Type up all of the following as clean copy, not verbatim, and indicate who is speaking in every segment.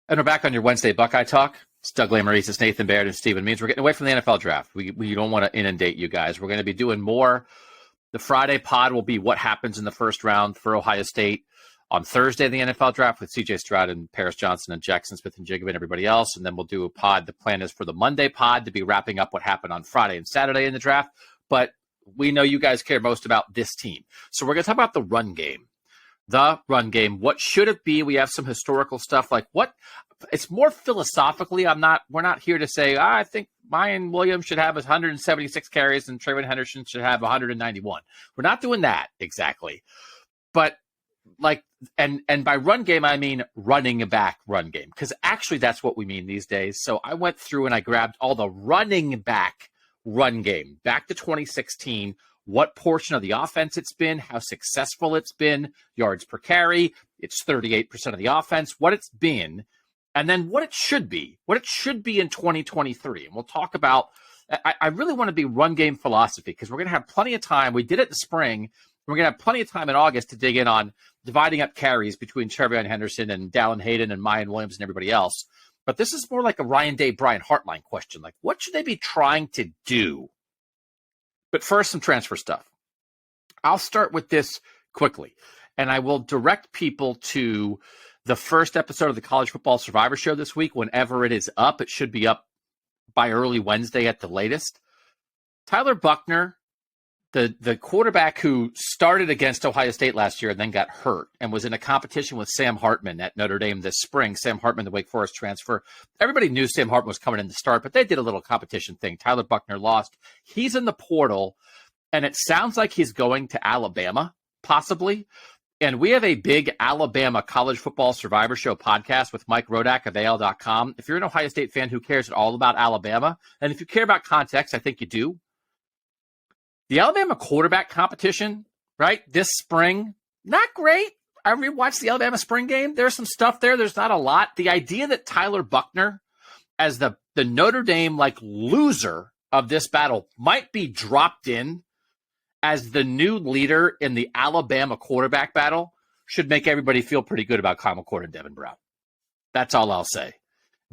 Speaker 1: And we're back on your Wednesday Buckeye Talk. It's Doug Lamarice, it's Nathan Baird, and Stephen Means. We're getting away from the NFL draft. We don't want to inundate you guys. We're going to be doing more. The Friday pod will be what happens in the first round for Ohio State. On Thursday, the NFL draft with C.J. Stroud and Paris Johnson and Jackson Smith and Jigga and everybody else. And then we'll do a pod. The plan is for the Monday pod to be wrapping up what happened on Friday and Saturday in the draft. But we know you guys care most about this team. So we're going to talk about the run game. The run game. What should it be? We have some historical stuff like what it's more philosophically. We're not here to say, I think Miyan Williams should have 176 carries and TreVeyon Henderson should have 191. We're not doing that exactly. But and by run game, I mean running back run game, because actually that's what we mean these days. So I went through and I grabbed all the running back run game back to 2016. What portion of the offense it's been, how successful it's been, yards per carry, it's 38% of the offense, what it's been, and then what it should be in 2023. And we'll talk about, I really want to be run game philosophy because we're going to have plenty of time. We did it in the spring. We're going to have plenty of time in August to dig in on dividing up carries between TreVeyon Henderson and Dallin Hayden and Miyan Williams and everybody else. But this is more like a Ryan Day, Brian Hartline question. Like, what should they be trying to do? But first, some transfer stuff. I'll start with this quickly, and I will direct people to the first episode of the College Football Survivor Show this week. Whenever it is up, it should be up by early Wednesday at the latest. Tyler Buckner, the quarterback who started against Ohio State last year and then got hurt and was in a competition with Sam Hartman at Notre Dame this spring. Sam Hartman, the Wake Forest transfer. Everybody knew Sam Hartman was coming in to start, but they did a little competition thing. Tyler Buckner lost. He's in the portal, and it sounds like he's going to Alabama, possibly. And we have a big Alabama College Football Survivor Show podcast with Mike Rodak of AL.com. If you're an Ohio State fan who cares at all about Alabama, and if you care about context, I think you do. The Alabama quarterback competition, right, this spring, not great. I rewatched the Alabama spring game. There's some stuff there. There's not a lot. The idea that Tyler Buckner, as the Notre Dame loser of this battle, might be dropped in as the new leader in the Alabama quarterback battle should make everybody feel pretty good about Kyle McCord and Devin Brown. That's all I'll say.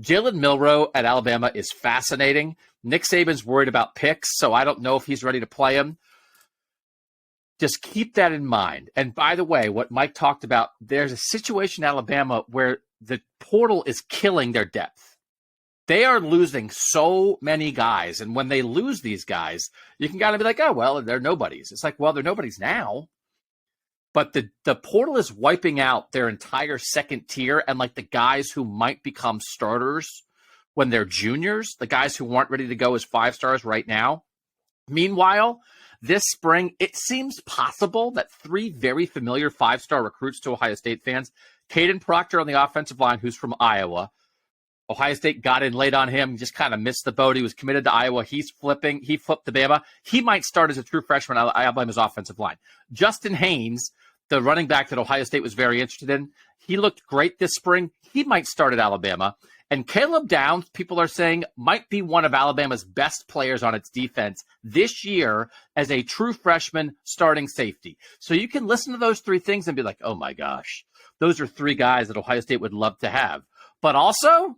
Speaker 1: Jalen Milroe at Alabama is fascinating. Nick Saban's worried about picks, so I don't know if he's ready to play him. Just keep that in mind. And by the way, what Mike talked about, there's a situation in Alabama where the portal is killing their depth. They are losing so many guys, and when they lose these guys, you can kind of be like, oh, well, they're nobodies. It's like, well, they're nobodies now. But the portal is wiping out their entire second tier and the guys who might become starters when they're juniors, the guys who aren't ready to go as 5 stars right now. Meanwhile, this spring, it seems possible that 3 very familiar 5-star recruits to Ohio State fans, Caden Proctor on the offensive line, who's from Iowa. Ohio State got in late on him, just kind of missed the boat. He was committed to Iowa. He flipped to Bama. He might start as a true freshman on Alabama's offensive line. Justin Haynes, the running back that Ohio State was very interested in, he looked great this spring. He might start at Alabama. And Caleb Downs, people are saying, might be one of Alabama's best players on its defense this year as a true freshman starting safety. So you can listen to those 3 things and be like, oh my gosh, those are 3 guys that Ohio State would love to have. But also,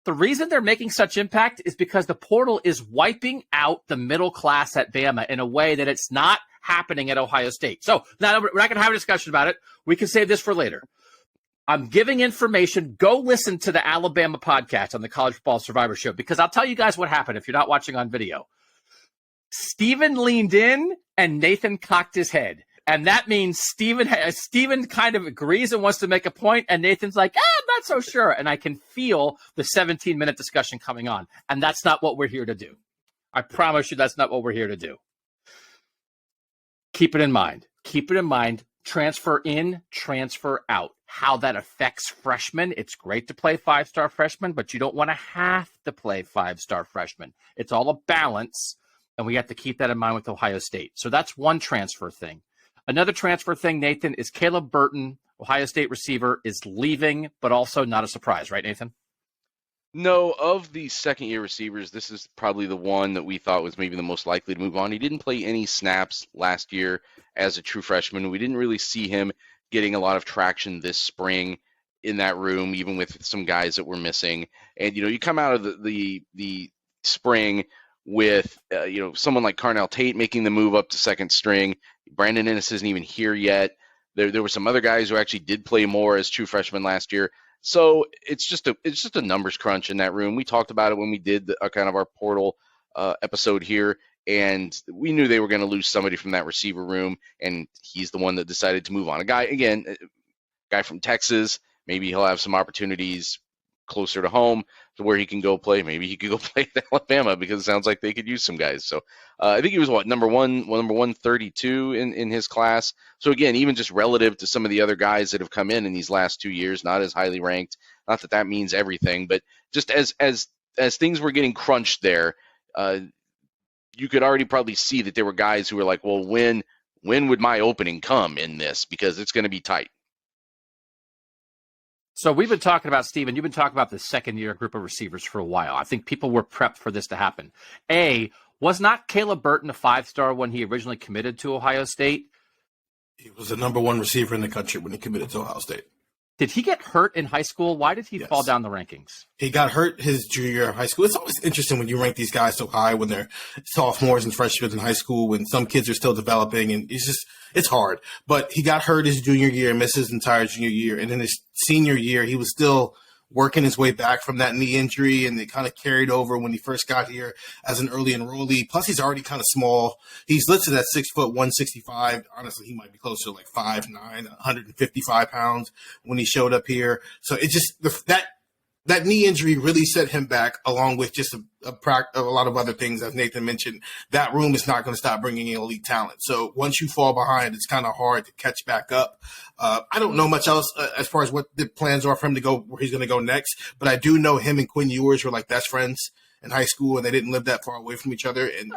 Speaker 1: the reason they're making such impact is because the portal is wiping out the middle class at Bama in a way that it's not happening at Ohio State. So now we're not going to have a discussion about it. We can save this for later. I'm giving information. Go listen to the Alabama podcast on the College Football Survivor Show, because I'll tell you guys what happened if you're not watching on video. Steven leaned in and Nathan cocked his head. And that means Steven kind of agrees and wants to make a point, and Nathan's like, I'm not so sure. And I can feel the 17-minute discussion coming on. And that's not what we're here to do. I promise you that's not what we're here to do. Keep it in mind. Keep it in mind. Transfer in, transfer out. How that affects freshmen. It's great to play 5-star freshmen, but you don't want to have to play 5-star freshmen. It's all a balance, and we have to keep that in mind with Ohio State. So that's one transfer thing. Another transfer thing, Nathan, is Caleb Burton, Ohio State receiver, is leaving, but also not a surprise, right, Nathan?
Speaker 2: No, of the second-year receivers, this is probably the one that we thought was maybe the most likely to move on. He didn't play any snaps last year as a true freshman. We didn't really see him getting a lot of traction this spring. in that room, even with some guys that were missing. And you come out of the spring with someone like Carnell Tate making the move up to second string. Brandon Ennis isn't even here yet. There were some other guys who actually did play more as true freshmen last year. So it's just a numbers crunch in that room. We talked about it when we did kind of our portal episode here, and we knew they were going to lose somebody from that receiver room, and he's the one that decided to move on. A guy from Texas, maybe he'll have some opportunities closer to home to where he can go play. Maybe he could go play at Alabama because it sounds like they could use some guys. So I think he was number 132 in his class. So again, even just relative to some of the other guys that have come in these last 2 years, not as highly ranked. Not that that means everything, but just as things were getting crunched there, you could already probably see that there were guys who were like, well, when would my opening come in this? Because it's going to be tight.
Speaker 1: So we've been talking about, Steven, you've been talking about the second-year group of receivers for a while. I think people were prepped for this to happen. Was not Caleb Burton a five-star when he originally committed to Ohio State?
Speaker 3: He was the number one receiver in the country when he committed to Ohio State.
Speaker 1: Did he get hurt in high school? Why did he fall down the rankings? He
Speaker 3: got hurt his junior year of high school. It's always interesting when you rank these guys so high when they're sophomores and freshmen in high school, when some kids are still developing, and it's hard. But he got hurt his junior year, missed his entire junior year. And then his senior year, he was still working his way back from that knee injury, and it kind of carried over when he first got here as an early enrollee. Plus, he's already kind of small. He's listed at 6 foot 165. Honestly, he might be closer to like 5'9", 155 pounds when he showed up here. So it just that knee injury really set him back, along with just a lot of other things, as Nathan mentioned. That room is not going to stop bringing in elite talent. So once you fall behind, it's kind of hard to catch back up. I don't know much else as far as what the plans are for him to go, where he's going to go next. But I do know him and Quinn Ewers were like best friends in high school, and they didn't live that far away from each other. And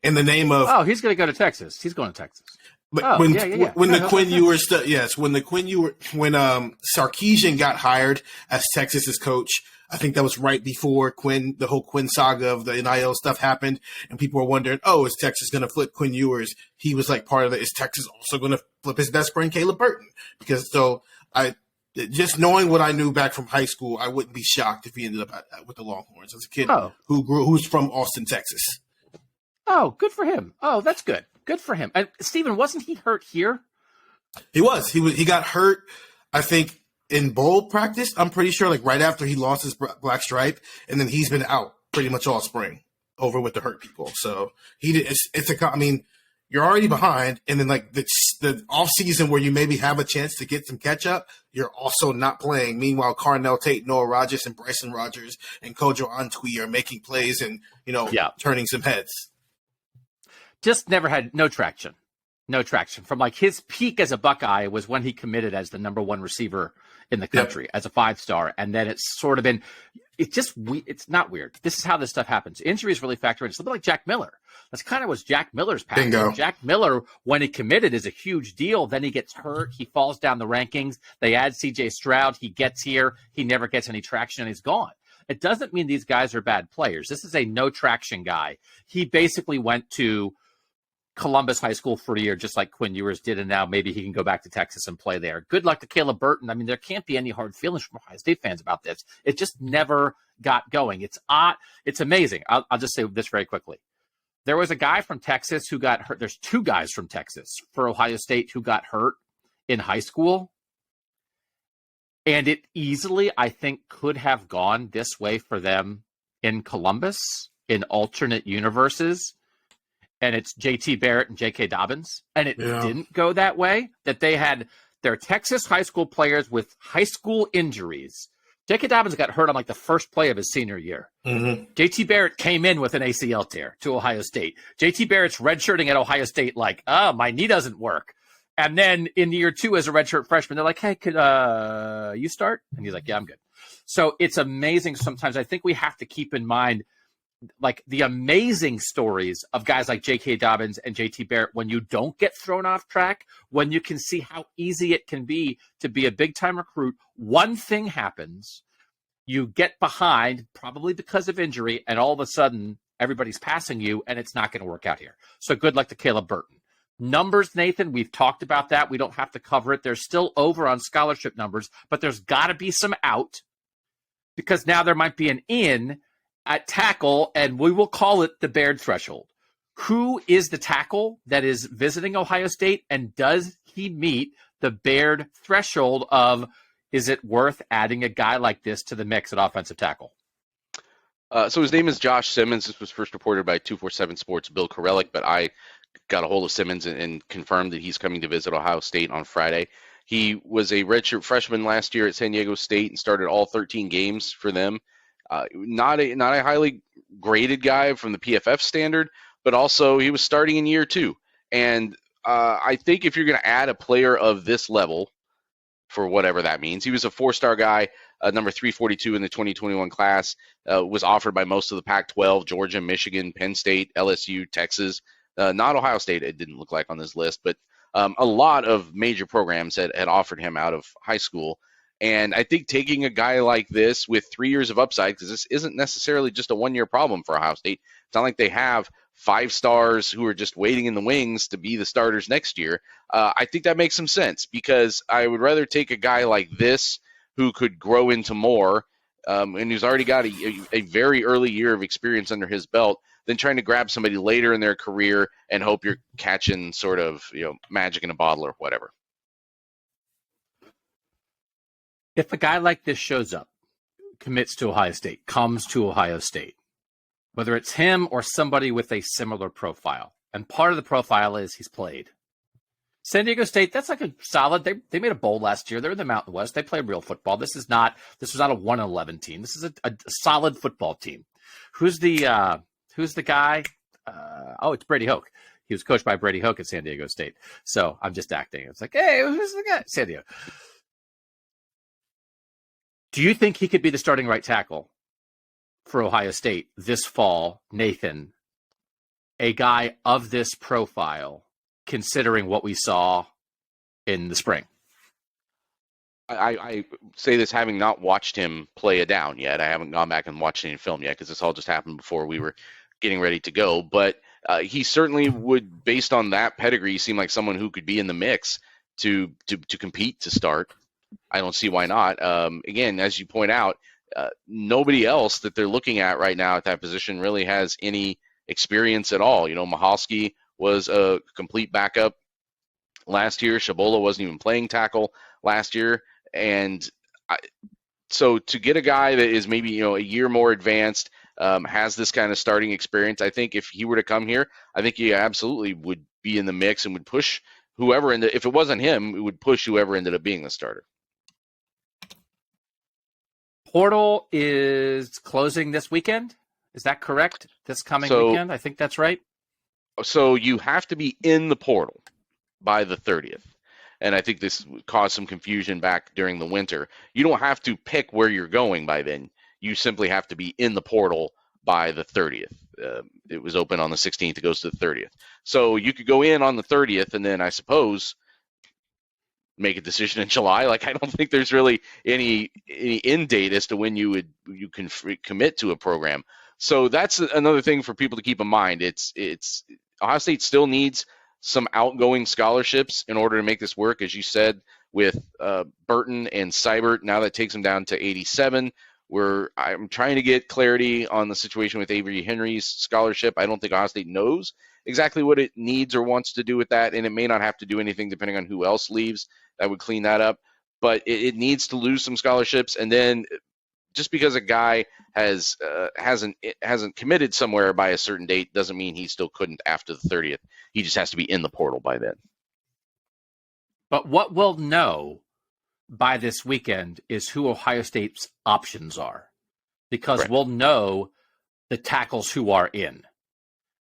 Speaker 3: in the name of
Speaker 1: he's going to go to Texas. He's going to Texas.
Speaker 3: But when the Quinn Ewers when Sarkisian got hired as Texas's coach, I think that was right before the whole Quinn saga of the NIL stuff happened, and people were wondering, is Texas going to flip Quinn Ewers? He was like part of it. Is Texas also going to flip his best friend Caleb Burton? Just knowing what I knew back from high school, I wouldn't be shocked if he ended up with the Longhorns as a kid who's from Austin, Texas.
Speaker 1: Oh, good for him. Oh, that's good. Good for him. And Steven, wasn't he hurt here?
Speaker 3: He was. He got hurt, I think, in bowl practice. I'm pretty sure, like right after he lost his black stripe, and then he's been out pretty much all spring over with the hurt people. So you're already behind, and then like the off season where you maybe have a chance to get some catch up, you're also not playing. Meanwhile, Carnell Tate, Noah Rogers, and Bryson Rogers and Kojo Antwi are making plays and turning some heads.
Speaker 1: Just never had no traction. From like his peak as a Buckeye was when he committed as the number one receiver in the country as a 5-star. And then it's sort of been, it's not weird. This is how this stuff happens. Injuries really factor in. It's a little bit like Jack Miller. That's kind of was Jack Miller's pattern.
Speaker 3: Bingo.
Speaker 1: Jack Miller, when he committed, is a huge deal. Then he gets hurt. He falls down the rankings. They add CJ Stroud. He gets here. He never gets any traction and he's gone. It doesn't mean these guys are bad players. This is a no traction guy. He basically went to Columbus High School for a year, just like Quinn Ewers did, and now maybe he can go back to Texas and play there. Good luck to Caleb Burton. I mean, there can't be any hard feelings from Ohio State fans about this. It just never got going. It's odd. It's amazing. I'll just say this very quickly. There was a guy from Texas who got hurt. There's two guys from Texas for Ohio State who got hurt in high school. And it easily, I think, could have gone this way for them in Columbus, in alternate universes. And it's J.T. Barrett and J.K. Dobbins. And it didn't go that way, that they had their Texas high school players with high school injuries. J.K. Dobbins got hurt on like the first play of his senior year. Mm-hmm. J.T. Barrett came in with an ACL tear to Ohio State. J.T. Barrett's redshirting at Ohio State like, my knee doesn't work. And then in year 2 as a redshirt freshman, they're like, hey, could you start? And he's like, yeah, I'm good. So it's amazing sometimes. I think we have to keep in mind like the amazing stories of guys like J.K. Dobbins and J.T. Barrett when you don't get thrown off track, when you can see how easy it can be to be a big-time recruit. One thing happens, you get behind, probably because of injury, and all of a sudden everybody's passing you, and it's not going to work out here. So good luck to Caleb Burton. Numbers, Nathan, we've talked about that. We don't have to cover it. They're still over on scholarship numbers, but there's got to be some out because now there might be an in at tackle, and we will call it the Baird threshold. Who is the tackle that is visiting Ohio State, and does he meet the Baird threshold of, is it worth adding a guy like this to the mix at offensive tackle?
Speaker 2: So his name is Josh Simmons. This was first reported by 247 Sports' Bill Korelic, but I got a hold of Simmons and confirmed that he's coming to visit Ohio State on Friday. He was a redshirt freshman last year at San Diego State and started all 13 games for them. Not a highly graded guy from the PFF standard, but also he was starting in year 2. And I think if you're going to add a player of this level, for whatever that means, he was a 4-star guy, number 342 in the 2021 class, was offered by most of the Pac-12, Georgia, Michigan, Penn State, LSU, Texas, not Ohio State, it didn't look like on this list, but a lot of major programs had offered him out of high school. And I think taking a guy like this with 3 years of upside, because this isn't necessarily just a one-year problem for Ohio State. It's not like they have 5 stars who are just waiting in the wings to be the starters next year. I think that makes some sense because I would rather take a guy like this who could grow into more and who's already got a very early year of experience under his belt than trying to grab somebody later in their career and hope you're catching sort of, magic in a bottle or whatever.
Speaker 1: If a guy like this shows up, commits to Ohio State, comes to Ohio State, whether it's him or somebody with a similar profile, and part of the profile is he's played. San Diego State, that's like a solid. They made a bowl last year. They're in the Mountain West. They play real football. This was not a 1-11 team. This is a solid football team. Who's the guy? It's Brady Hoke. He was coached by Brady Hoke at San Diego State. So I'm just acting. It's like, hey, who's the guy? San Diego. Do you think he could be the starting right tackle for Ohio State this fall, Nathan? A guy of this profile, considering what we saw in the spring?
Speaker 2: I say this having not watched him play a down yet. I haven't gone back and watched any film yet because this all just happened before we were getting ready to go. But he certainly would, based on that pedigree, seem like someone who could be in the mix to compete to start. I don't see why not. Again, as you point out, nobody else that they're looking at right now at that position really has any experience at all. Mahalski was a complete backup last year. Shabola wasn't even playing tackle last year. And so to get a guy that is maybe, a year more advanced, has this kind of starting experience, I think if he were to come here, I think he absolutely would be in the mix and would push whoever if it wasn't him, it would push whoever ended up being the starter.
Speaker 1: Portal is closing this weekend. Is that correct? This coming weekend? I think that's right.
Speaker 2: So you have to be in the portal by the 30th. And I think this caused some confusion back during the winter. You don't have to pick where you're going by then. You simply have to be in the portal by the 30th. It was open on the 16th. It goes to the 30th. So you could go in on the 30th and then I suppose make a decision in July. Like, I don't think there's really any end date as to when you can commit to a program. So that's another thing for people to keep in mind. It's Ohio State still needs some outgoing scholarships in order to make this work, as you said, with Burton and Seibert. Now that takes them down to 87. I'm trying to get clarity on the situation with Avery Henry's scholarship. I don't think Ohio State knows exactly what it needs or wants to do with that, and it may not have to do anything depending on who else leaves. That would clean that up. But it needs to lose some scholarships, and then just because a guy hasn't committed somewhere by a certain date doesn't mean he still couldn't after the 30th. He just has to be in the portal by then.
Speaker 1: But what we'll know by this weekend is who Ohio State's options are, because
Speaker 2: Right.
Speaker 1: We'll know the tackles who are in.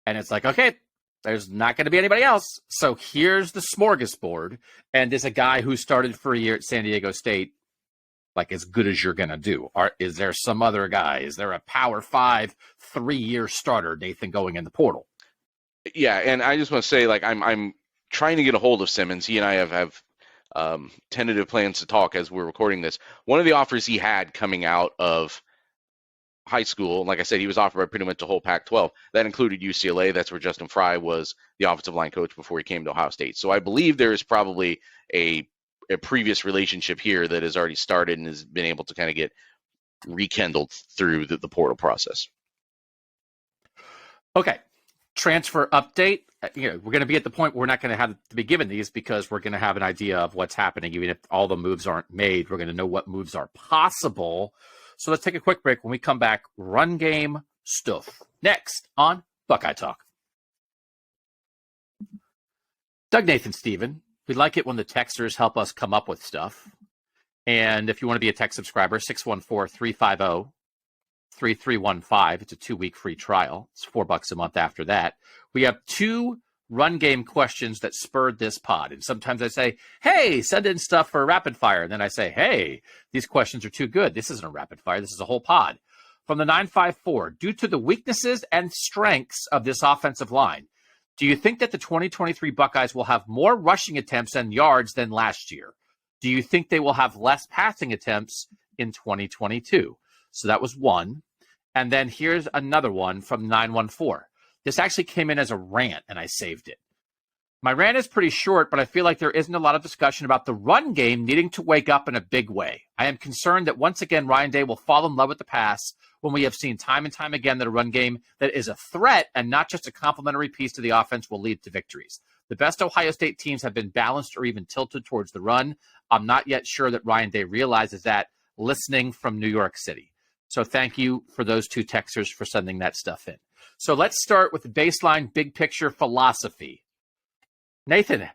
Speaker 1: And it's like, okay, there's not going to be anybody else. So here's the smorgasbord. And there's a guy who started for a year at San Diego State, like as good as you're going to do. Is there some other guy? Is there a Power 5 3-year starter, Nathan, going in the portal?
Speaker 2: Yeah, and I just want to say, like, I'm trying to get a hold of Simmons. He and I have tentative plans to talk as we're recording this. One of the offers he had coming out of high school. Like I said, he was offered by pretty much the whole Pac-12. That included UCLA. That's where Justin Fry was the offensive line coach before he came to Ohio State. So I believe there is probably a previous relationship here that has already started and has been able to kind of get rekindled through the portal process.
Speaker 1: Okay. Transfer update. We're going to be at the point where we're not going to have to be given these because we're going to have an idea of what's happening. Even if all the moves aren't made, we're going to know what moves are possible. So let's take a quick break. When we come back, run game stuff. Next on Buckeye Talk. Doug, Nathan, Steven. We like it when the texters help us come up with stuff. And if you want to be a tech subscriber, 614-350-3315. It's a 2-week free trial. It's $4 a month after that. We have 2 run game questions that spurred this pod. And sometimes I say, hey, send in stuff for rapid fire. And then I say, hey, these questions are too good. This isn't a rapid fire. This is a whole pod. From the 954, due to the weaknesses and strengths of this offensive line, do you think that the 2023 Buckeyes will have more rushing attempts and yards than last year? Do you think they will have less passing attempts in 2022? So that was one. And then here's another one from 914. This actually came in as a rant, and I saved it. My rant is pretty short, but I feel like there isn't a lot of discussion about the run game needing to wake up in a big way. I am concerned that once again, Ryan Day will fall in love with the pass when we have seen time and time again that a run game that is a threat and not just a complementary piece to the offense will lead to victories. The best Ohio State teams have been balanced or even tilted towards the run. I'm not yet sure that Ryan Day realizes that, listening from New York City. So thank you for those 2 texters for sending that stuff in. So let's start with the baseline big picture philosophy. Nathan,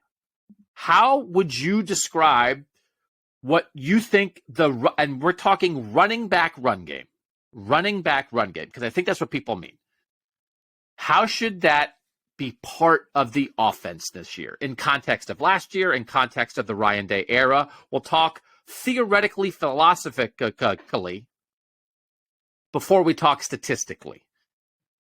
Speaker 1: how would you describe what you think and we're talking running back run game, because I think that's what people mean. How should that be part of the offense this year in context of last year, in context of the Ryan Day era? We'll talk theoretically, philosophically before we talk statistically.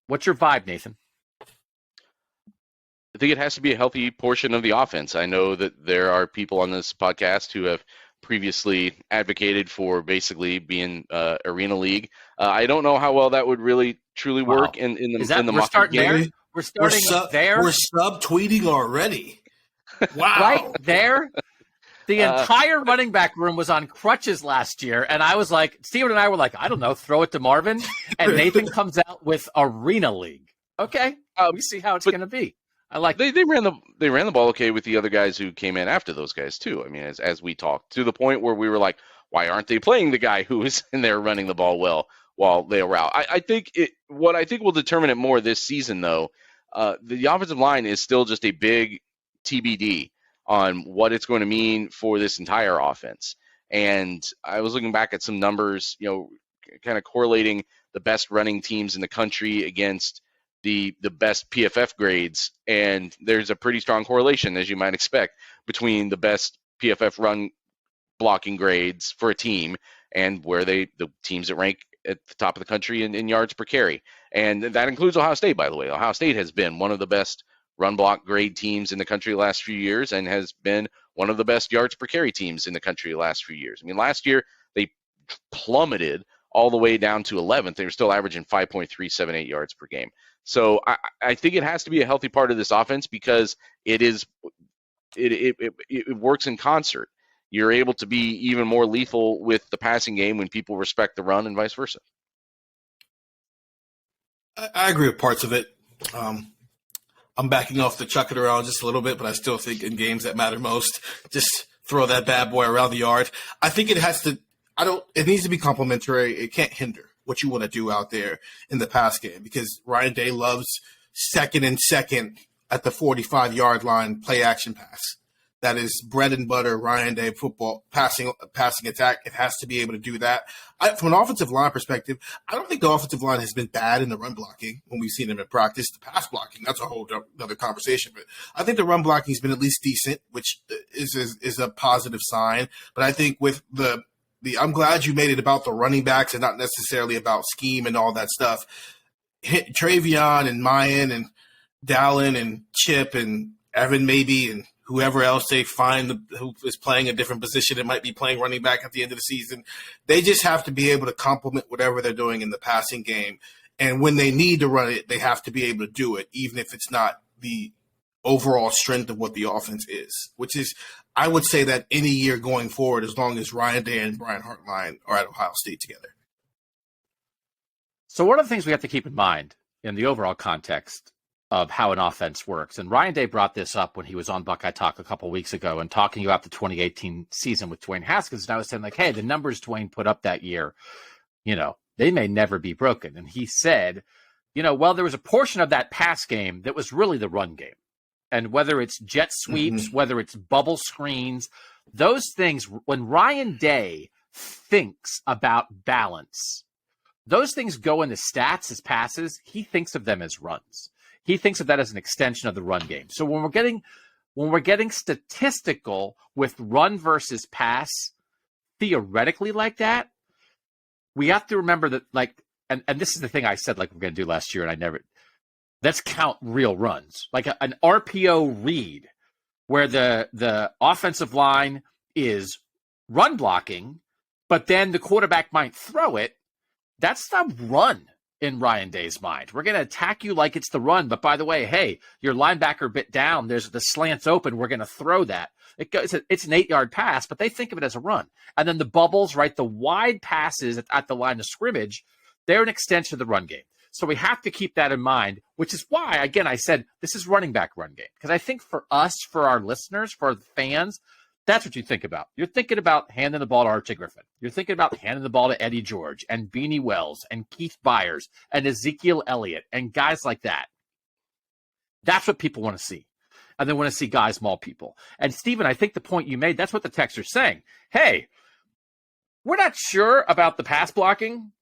Speaker 1: What's your vibe, Nathan?
Speaker 2: I think it has to be a healthy portion of the offense. I know that there are people on this podcast who have previously advocated for basically being Arena League. I don't know how well that would really truly work in the market game.
Speaker 1: We're starting there.
Speaker 3: We're subtweeting already. Wow.
Speaker 1: Right there. The entire running back room was on crutches last year, and I was like, Steven and I were like, I don't know, throw it to Marvin. And Nathan comes out with Arena League. Okay, we see how it's going to be. I like.
Speaker 2: They ran the ball okay with the other guys who came in after those guys too. I mean, as we talked, to the point where we were like, why aren't they playing the guy who was in there running the ball well while they were out? I think what I think will determine it more this season, though, the offensive line is still just a big TBD on what it's going to mean for this entire offense. And I was looking back at some numbers, kind of correlating the best running teams in the country against the best PFF grades. And there's a pretty strong correlation, as you might expect, between the best PFF run blocking grades for a team and where the teams that rank at the top of the country in yards per carry. And that includes Ohio State, by the way. Ohio State has been one of the best run block grade teams in the country the last few years and has been one of the best yards per carry teams in the country the last few years. I mean, last year they plummeted all the way down to 11th. They were still averaging 5.378 yards per game. So I think it has to be a healthy part of this offense because it works in concert. You're able to be even more lethal with the passing game when people respect the run and vice versa.
Speaker 3: I agree with parts of it. I'm backing off the chuck it around just a little bit, but I still think in games that matter most, just throw that bad boy around the yard. I think it has to it needs to be complementary. It can't hinder what you want to do out there in the pass game because Ryan Day loves second and second at the 45-yard line play action pass. That is bread and butter Ryan Day football passing attack. It has to be able to do that. From an offensive line perspective, I don't think the offensive line has been bad in the run blocking when we've seen them in practice. The pass blocking, that's a whole other conversation. But I think the run blocking has been at least decent, which is a positive sign. But I think with I'm glad you made it about the running backs and not necessarily about scheme and all that stuff. TreVeyon and Miyan and Dallin and Chip and Evan maybe and whoever else they find who is playing a different position that might be playing running back at the end of the season. They just have to be able to complement whatever they're doing in the passing game. And when they need to run it, they have to be able to do it, even if it's not the overall strength of what the offense is, which is, I would say that any year going forward, as long as Ryan Day and Brian Hartline are at Ohio State together.
Speaker 1: So one of the things we have to keep in mind in the overall context of how an offense works, and Ryan Day brought this up when he was on Buckeye Talk a couple of weeks ago and talking about the 2018 season with Dwayne Haskins, and I was saying, like, hey, the numbers Dwayne put up that year, they may never be broken. And he said, well, there was a portion of that pass game that was really the run game. And whether it's jet sweeps, whether it's bubble screens, those things, when Ryan Day thinks about balance, those things go into stats as passes. He thinks of them as runs. He thinks of that as an extension of the run game. So when we're getting statistical with run versus pass, theoretically like that, we have to remember that, like, and this is the thing I said, like, we're going to do last year, and let's count real runs, like an RPO read where the offensive line is run blocking, but then the quarterback might throw it. That's the run in Ryan Day's mind. We're going to attack you like it's the run, but by the way, hey, your linebacker bit down, there's the slants open, we're going to throw that. It's an 8-yard pass, but they think of it as a run. And then the bubbles, right, the wide passes at the line of scrimmage, they're an extension of the run game. So we have to keep that in mind, which is why, again, I said this is running back run game. Because I think for us, for our listeners, for the fans, that's what you think about. You're thinking about handing the ball to Archie Griffin. You're thinking about handing the ball to Eddie George and Beanie Wells and Keith Byers and Ezekiel Elliott and guys like that. That's what people want to see. And they want to see guys maul people. And Stephen, I think the point you made, that's what the text are saying. Hey, we're not sure about the pass blocking,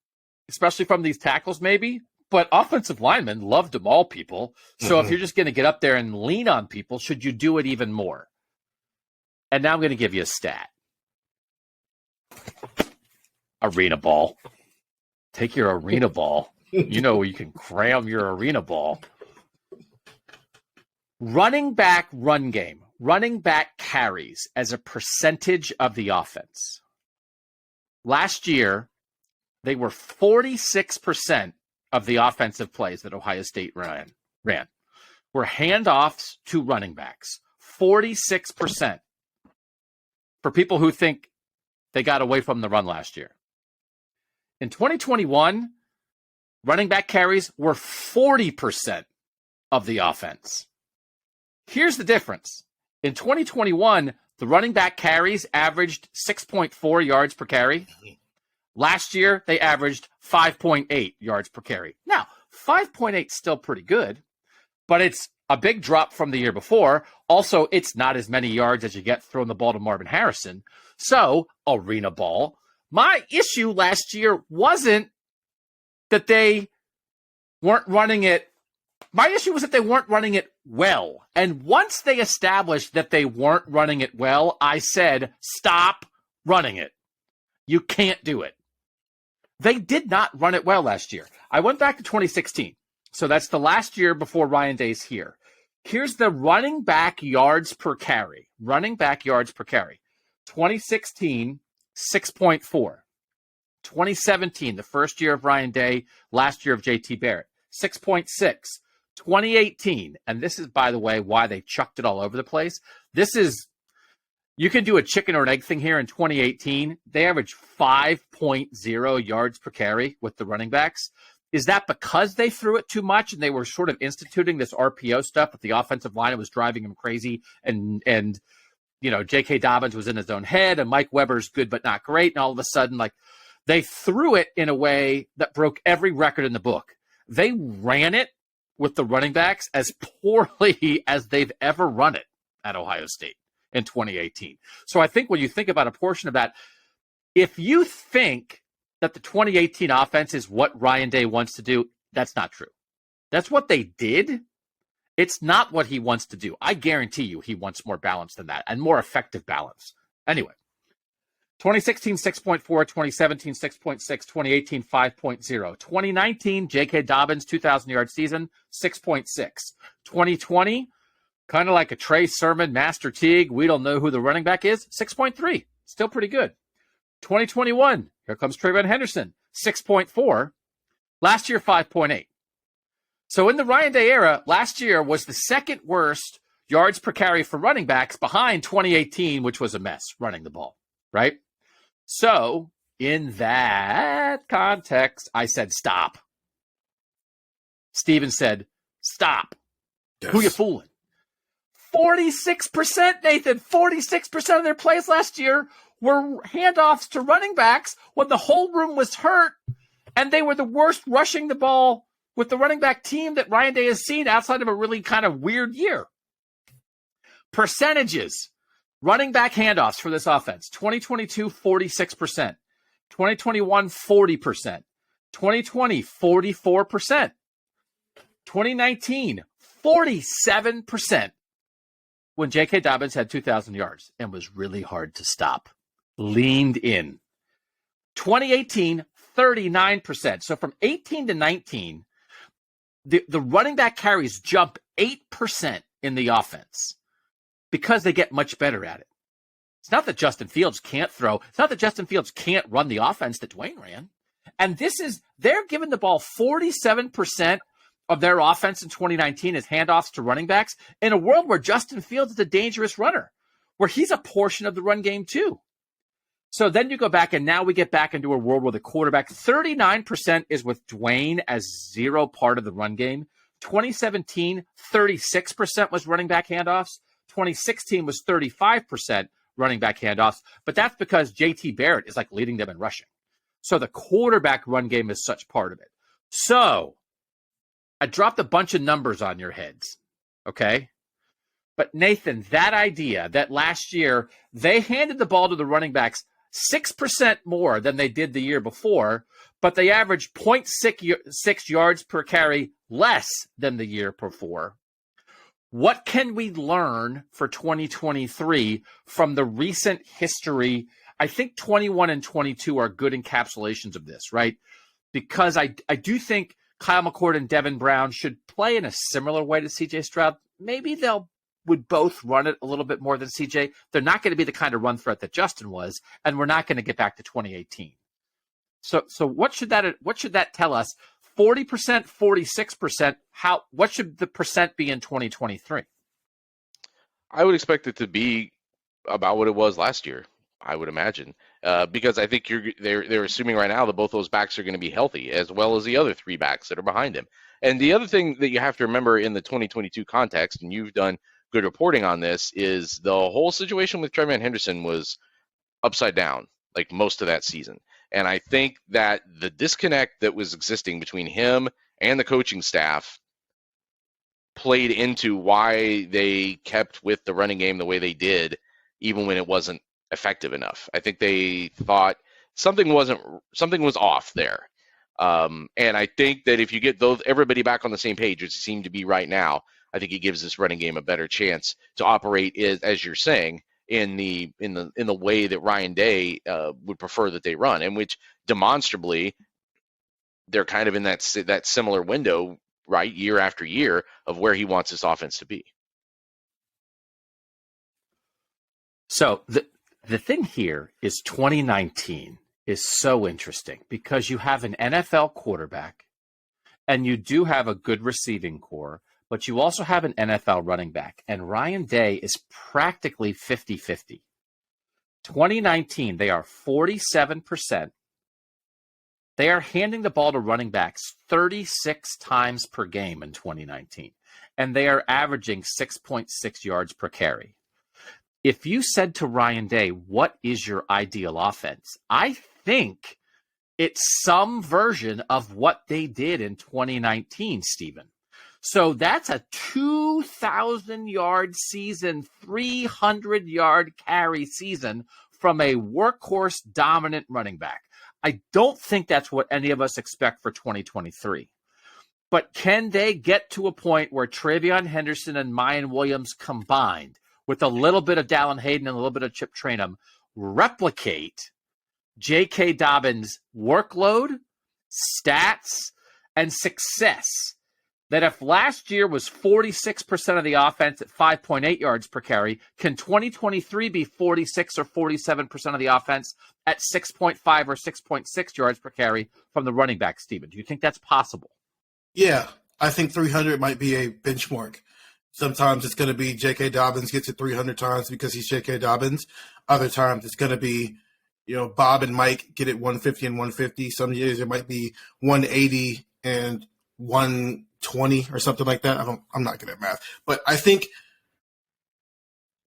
Speaker 1: especially from these tackles maybe, but offensive linemen love to maul people. So if you're just going to get up there and lean on people, should you do it even more? And now I'm going to give you a stat. Arena ball. Take your arena ball. You can cram your arena ball. Running back run game. Running back carries as a percentage of the offense. Last year, they were 46% of the offensive plays that Ohio State ran were handoffs to running backs. 46%. For people who think they got away from the run last year. In 2021, running back carries were 40% of the offense. Here's the difference. In 2021, the running back carries averaged 6.4 yards per carry. Last year, they averaged 5.8 yards per carry. Now, 5.8 is still pretty good, but it's a big drop from the year before. Also, it's not as many yards as you get throwing the ball to Marvin Harrison. So, arena ball. My issue last year wasn't that they weren't running it. My issue was that they weren't running it well. And once they established that they weren't running it well, I said, stop running it. You can't do it. They did not run it well last year. I went back to 2016. So that's the last year before Ryan Day's here. Here's the running back yards per carry. Running back yards per carry. 2016, 6.4. 2017, the first year of Ryan Day, last year of JT Barrett, 6.6. 2018, and this is, by the way, why they chucked it all over the place. This is, you can do a chicken or an egg thing here. In 2018, they averaged 5.0 yards per carry with the running backs. Is that because they threw it too much and they were sort of instituting this RPO stuff with the offensive line? It was driving them crazy. And J.K. Dobbins was in his own head and Mike Weber's good but not great. And all of a sudden, like, they threw it in a way that broke every record in the book. They ran it with the running backs as poorly as they've ever run it at Ohio State in 2018. So I think when you think about a portion of that, if you think that the 2018 offense is what Ryan Day wants to do, that's not true. That's what they did. It's not what he wants to do. I guarantee you he wants more balance than that and more effective balance. Anyway, 2016, 6.4, 2017, 6.6, 2018, 5.0. 2019, J.K. Dobbins, 2,000-yard season, 6.6. 2020, Kind of like a Trey Sermon, Master Teague. We don't know who the running back is. 6.3. Still pretty good. 2021. Here comes TreVeyon Henderson. 6.4. Last year, 5.8. So in the Ryan Day era, last year was the second worst yards per carry for running backs behind 2018, which was a mess running the ball, right? So in that context, I said, stop. Steven said, stop.
Speaker 3: Yes.
Speaker 1: Who you fooling? 46%, Nathan, 46% of their plays last year were handoffs to running backs when the whole room was hurt, and they were the worst rushing the ball with the running back team that Ryan Day has seen outside of a really kind of weird year. Percentages, running back handoffs for this offense, 2022, 46%. 2021, 40%. 2020, 44%. 2019, 47%. When J.K. Dobbins had 2,000 yards and was really hard to stop. Leaned in. 2018, 39%. So from 18 to 19, the running back carries jump 8% in the offense because they get much better at it. It's not that Justin Fields can't throw. It's not that Justin Fields can't run the offense that Dwayne ran. And they're giving the ball 47% of their offense in 2019 as handoffs to running backs in a world where Justin Fields is a dangerous runner, where he's a portion of the run game too. So then you go back, and now we get back into a world where the quarterback, 39% is with Dwayne as zero part of the run game. 2017, 36% was running back handoffs. 2016 was 35% running back handoffs. But that's because JT Barrett is like leading them in rushing. So the quarterback run game is such part of it. So I dropped a bunch of numbers on your heads, okay? But Nathan, that idea that last year they handed the ball to the running backs 6% more than they did the year before, but they averaged 0.6 yards per carry less than the year before. What can we learn for 2023 from the recent history? I think 21 and 22 are good encapsulations of this, right? Because I do think Kyle McCord and Devin Brown should play in a similar way to CJ Stroud. Maybe would both run it a little bit more than CJ. They're not going to be the kind of run threat that Justin was, and we're not going to get back to 2018. So what should that tell us? 40%, 46%. What should the percent be in 2023?
Speaker 2: I would expect it to be about what it was last year, I would imagine, because I think they're assuming right now that both those backs are going to be healthy, as well as the other three backs that are behind him. And the other thing that you have to remember in the 2022 context, and you've done good reporting on this, is the whole situation with TreVeyon Henderson was upside down like most of that season. And I think that the disconnect that was existing between him and the coaching staff played into why they kept with the running game the way they did, even when it wasn't effective enough. I think they thought something was off there. And I think that if you get everybody back on the same page, which seem to be right now, I think it gives this running game a better chance to operate, as you're saying, in the way that Ryan Day would prefer that they run, and which demonstrably they're kind of in that similar window, right, year after year of where he wants this offense to be.
Speaker 1: So the thing here is 2019 is so interesting because you have an NFL quarterback and you do have a good receiving core, but you also have an NFL running back, and Ryan Day is practically 50-50. 2019, they are 47%. They are handing the ball to running backs 36 times per game in 2019, and they are averaging 6.6 yards per carry. If you said to Ryan Day, what is your ideal offense? I think it's some version of what they did in 2019, Stephen. So that's a 2,000-yard season, 300-yard carry season from a workhorse dominant running back. I don't think that's what any of us expect for 2023. But can they get to a point where TreVeyon Henderson and Miyan Williams combined, with a little bit of Dallin Hayden and a little bit of Chip Trayanum, replicate J.K. Dobbins' workload, stats, and success that if last year was 46% of the offense at 5.8 yards per carry, can 2023 be 46 or 47% of the offense at 6.5 or 6.6 yards per carry from the running back, Steven? Do you think that's possible?
Speaker 3: Yeah, I think 300 might be a benchmark. Sometimes it's going to be J.K. Dobbins gets it 300 times because he's J.K. Dobbins. Other times it's going to be, Bob and Mike get it 150 and 150. Some years it might be 180 and 120 or something like that. I'm not good at math. But I think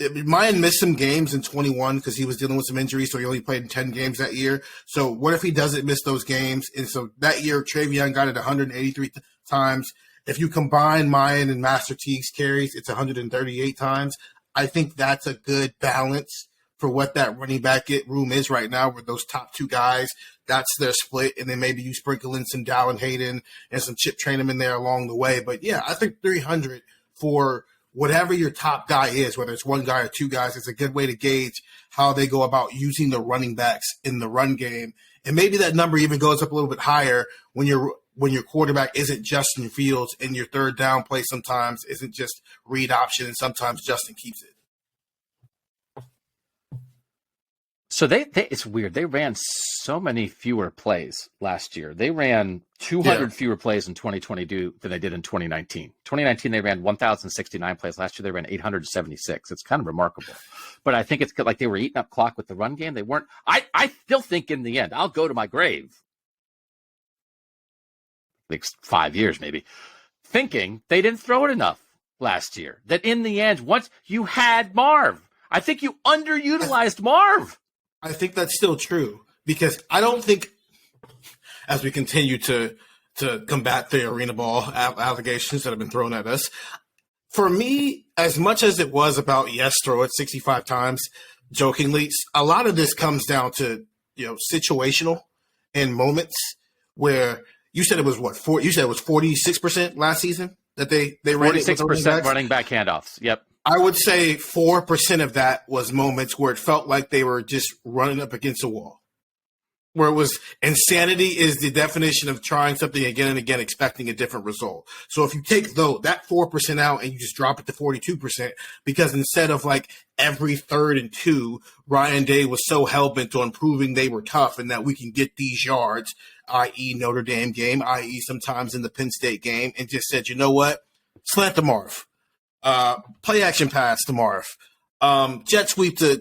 Speaker 3: Miyan missed some games in 21 because he was dealing with some injuries, so he only played in 10 games that year. So what if he doesn't miss those games? And so that year, TreVeyon got it 183 times. If you combine Miyan and Master Teague's carries, it's 138 times. I think that's a good balance for what that running back room is right now, where those top two guys, that's their split. And then maybe you sprinkle in some Dallin Hayden and some Chip Trainum in there along the way. But, yeah, I think 300 for whatever your top guy is, whether it's one guy or two guys, it's a good way to gauge how they go about using the running backs in the run game. And maybe that number even goes up a little bit higher when your quarterback isn't Justin Fields and your third down play sometimes isn't just read option and sometimes Justin keeps it.
Speaker 1: So it's weird. They ran so many fewer plays last year. They ran 200 fewer plays in 2022 than they did in 2019. 2019, they ran 1,069 plays. Last year, they ran 876. It's kind of remarkable. But I think it's like they were eating up clock with the run game. They weren't. I still think in the end, I'll go to my grave, like 5 years maybe, thinking they didn't throw it enough last year. That in the end, once you had Marv, I think you underutilized Marv.
Speaker 3: I think that's still true because I don't think, as we continue to combat the arena ball allegations that have been thrown at us, for me, as much as it was about throw it 65 times, jokingly, a lot of this comes down to situational and moments where you said it was you said it was 46% last season that they ran
Speaker 1: 46% running back handoffs. Yep.
Speaker 3: I would say 4% of that was moments where it felt like they were just running up against a wall. Where it was insanity is the definition of trying something again and again, expecting a different result. So if you take that 4% out and you just drop it to 42%, because instead of like every 3rd and 2, Ryan Day was so hell-bent on proving they were tough and that we can get these yards, i.e. Notre Dame game, i.e. sometimes in the Penn State game, and just said, you know what? Slant to Marv. Play action pass to Marv. Jet sweep to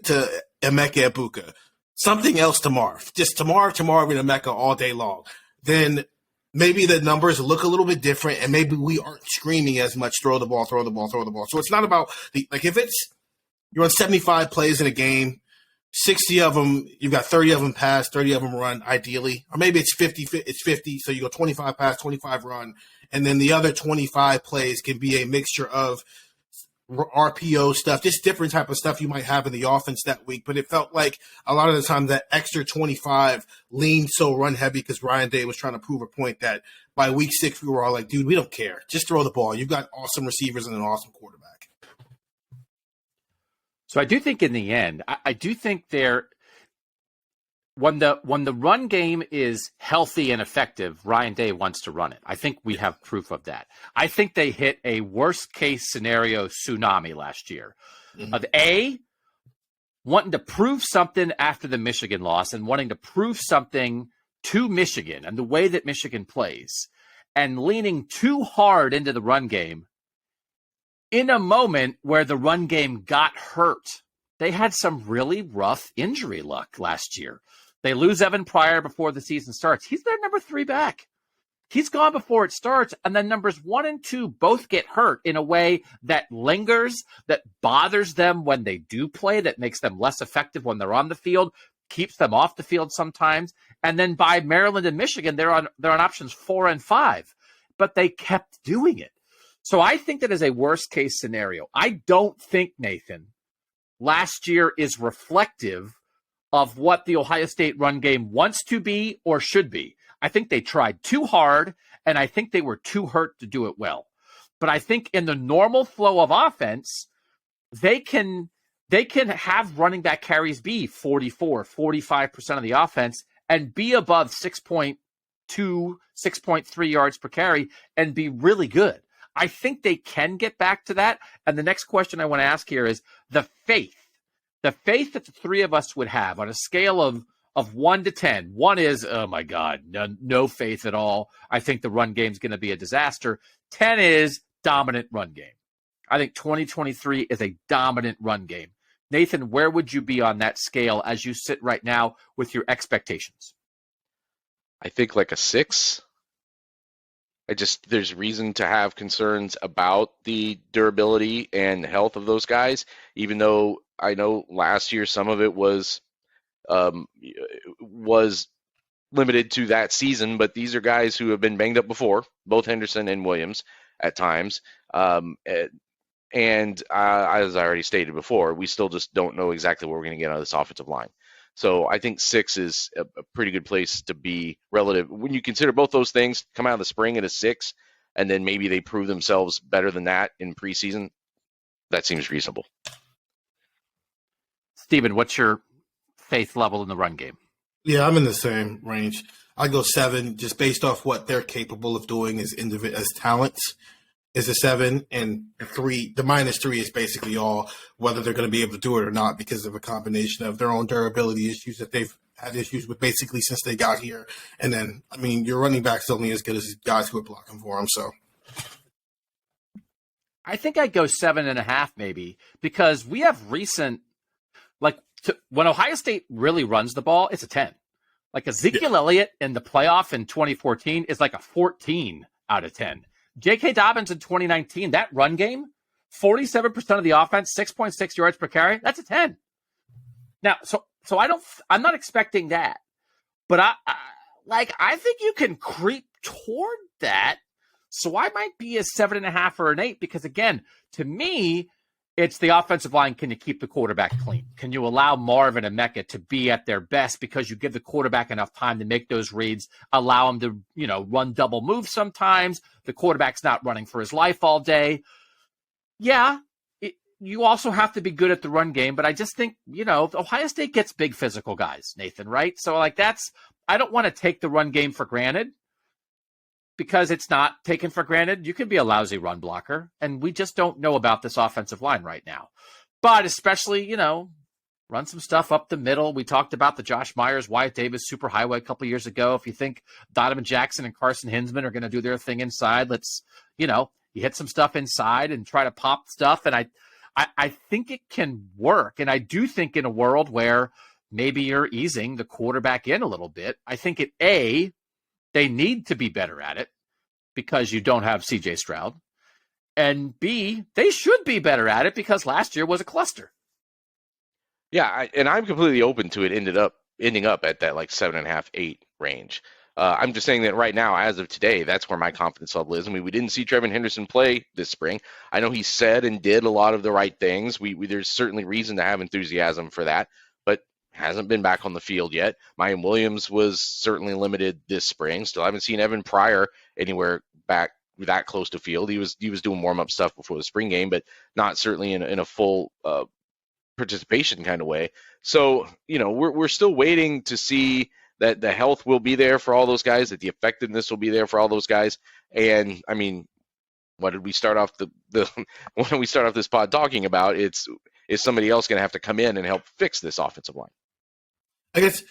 Speaker 3: Emeka Ebuka. Something else to Marv. Just to Marv and Emeka all day long. Then maybe the numbers look a little bit different, and maybe we aren't screaming as much, throw the ball. So it's not about if you're on 75 plays in a game, 60 of them, you've got 30 of them pass, 30 of them run, ideally. Or maybe it's 50, so you go 25 pass, 25 run, and then the other 25 plays can be a mixture of RPO stuff, just different type of stuff you might have in the offense that week. But it felt like a lot of the time that extra 25 leaned so run heavy because Ryan Day was trying to prove a point that by week 6 we were all like, dude, we don't care. Just throw the ball. You've got awesome receivers and an awesome quarterback.
Speaker 1: So I do think in the end, I do think when the run game is healthy and effective, Ryan Day wants to run it. I think we have proof of that. I think they hit a worst case scenario tsunami last year of wanting to prove something after the Michigan loss and wanting to prove something to Michigan and the way that Michigan plays and leaning too hard into the run game in a moment where the run game got hurt. They had some really rough injury luck last year. They lose Evan Pryor before the season starts. He's their number 3 back. He's gone before it starts, and then numbers 1 and 2 both get hurt in a way that lingers, that bothers them when they do play, that makes them less effective when they're on the field, keeps them off the field sometimes. And then by Maryland and Michigan, they're on options 4 and 5, but they kept doing it. So I think that is a worst case scenario. I don't think, Nathan, last year is reflective of what the Ohio State run game wants to be or should be. I think they tried too hard, and I think they were too hurt to do it well. But I think in the normal flow of offense, they can have running back carries be 44, 45% of the offense and be above 6.2, 6.3 yards per carry and be really good. I think they can get back to that. And the next question I want to ask here is the faith that the three of us would have on a scale of 1 to 10. 1 is, oh my God, no faith at all. I think the run game is going to be a disaster. 10 is dominant run game. I think 2023 is a dominant run game. Nathan, where would you be on that scale as you sit right now with your expectations?
Speaker 2: I think like a 6. There's reason to have concerns about the durability and health of those guys, even though I know last year some of it was limited to that season, but these are guys who have been banged up before, both Henderson and Williams at times. And as I already stated before, we still just don't know exactly what we're going to get out of this offensive line. So I think 6 is a pretty good place to be relative. When you consider both those things, come out of the spring at a 6, and then maybe they prove themselves better than that in preseason, that seems reasonable.
Speaker 1: Steven, what's your faith level in the run game?
Speaker 3: Yeah, I'm in the same range. I go 7 just based off what they're capable of doing as talents. Is a 7, and 3. The -3 is basically all whether they're going to be able to do it or not because of a combination of their own durability issues that they've had issues with basically since they got here. And then, I mean, your running back's only as good as guys who are blocking for him. So
Speaker 1: I think I'd go 7.5 maybe, because we have recent, when Ohio State really runs the ball, it's a 10. Like Ezekiel Elliott in the playoff in 2014 is like a 14 out of 10. J.K. Dobbins in 2019, that run game, 47% of the offense, 6.6 yards per carry. That's a 10. Now, so I'm not expecting that, but I think you can creep toward that. So I might be a 7.5 or an 8 because, again, to me, it's the offensive line. Can you keep the quarterback clean? Can you allow Marvin and Mecca to be at their best because you give the quarterback enough time to make those reads, allow him to, run double moves sometimes. The quarterback's not running for his life all day. Yeah, you also have to be good at the run game, but I just think, Ohio State gets big physical guys, Nathan, right? So I don't want to take the run game for granted, because it's not taken for granted. You can be a lousy run blocker, and we just don't know about this offensive line right now. But especially, run some stuff up the middle. We talked about the Josh Myers, Wyatt Davis superhighway a couple years ago. If you think Donovan Jackson and Carson Hinsman are going to do their thing inside, let's, you hit some stuff inside and try to pop stuff. And I think it can work. And I do think in a world where maybe you're easing the quarterback in a little bit, I think they need to be better at it because you don't have C.J. Stroud. And B, they should be better at it because last year was a cluster.
Speaker 2: Yeah, and I'm completely open to it ending up at that 7.5, 8 range. I'm just saying that right now, as of today, that's where my confidence level is. I mean, we didn't see TreVeyon Henderson play this spring. I know he said and did a lot of the right things. There's certainly reason to have enthusiasm for that, but hasn't been back on the field yet. Miyan Williams was certainly limited this spring. Still haven't seen Evan Pryor anywhere back that close to field. He was doing warm-up stuff before the spring game, but not certainly in a full participation kind of way. So, we're still waiting to see that the health will be there for all those guys, that the effectiveness will be there for all those guys. And I mean, what did we start off when we start off this pod talking about? Is somebody else going to have to come in and help fix this offensive line?
Speaker 3: I guess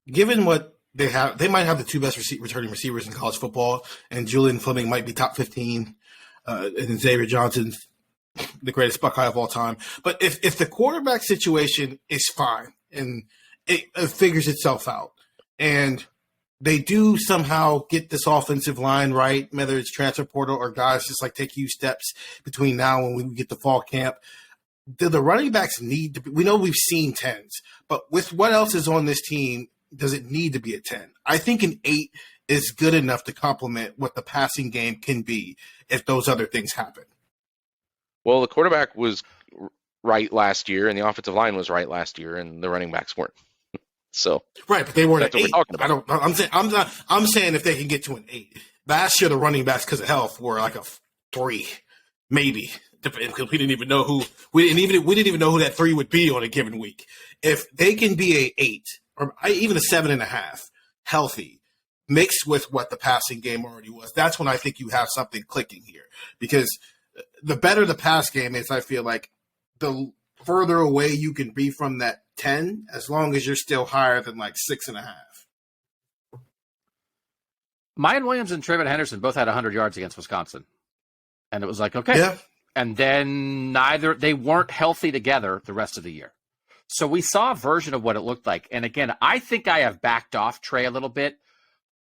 Speaker 3: given what they have, they might have the 2 best returning receivers in college football, and Julian Fleming might be top 15, and Xavier Johnson's the greatest Buckeye of all time. But if the quarterback situation is fine and it figures itself out, and they do somehow get this offensive line right, whether it's transfer portal or guys just take huge steps between now and when we get to fall camp, do the running backs need to be – we know we've seen 10s, but with what else is on this team, does it need to be a 10? I think an 8 is good enough to complement what the passing game can be if those other things happen.
Speaker 2: Well, the quarterback was right last year, and the offensive line was right last year, and the running backs weren't. So
Speaker 3: right, but they weren't
Speaker 2: an
Speaker 3: 8.
Speaker 2: 8.
Speaker 3: I'm saying if they can get to an 8. Last year, the running backs, because of health, were like a 3, maybe. Because we didn't even know who we didn't even know who that 3 would be on a given week. If they can be a 8 or even a 7.5 healthy, mixed with what the passing game already was, that's when I think you have something clicking here. Because the better the pass game is, I feel like the further away you can be from that 10, as long as you're still higher than like 6.5.
Speaker 1: Miyan Williams and TreVeyon Henderson both had 100 yards against Wisconsin. And it was like, okay.
Speaker 3: Yeah.
Speaker 1: And then they weren't healthy together the rest of the year. So we saw a version of what it looked like. And again, I think I have backed off Trey a little bit.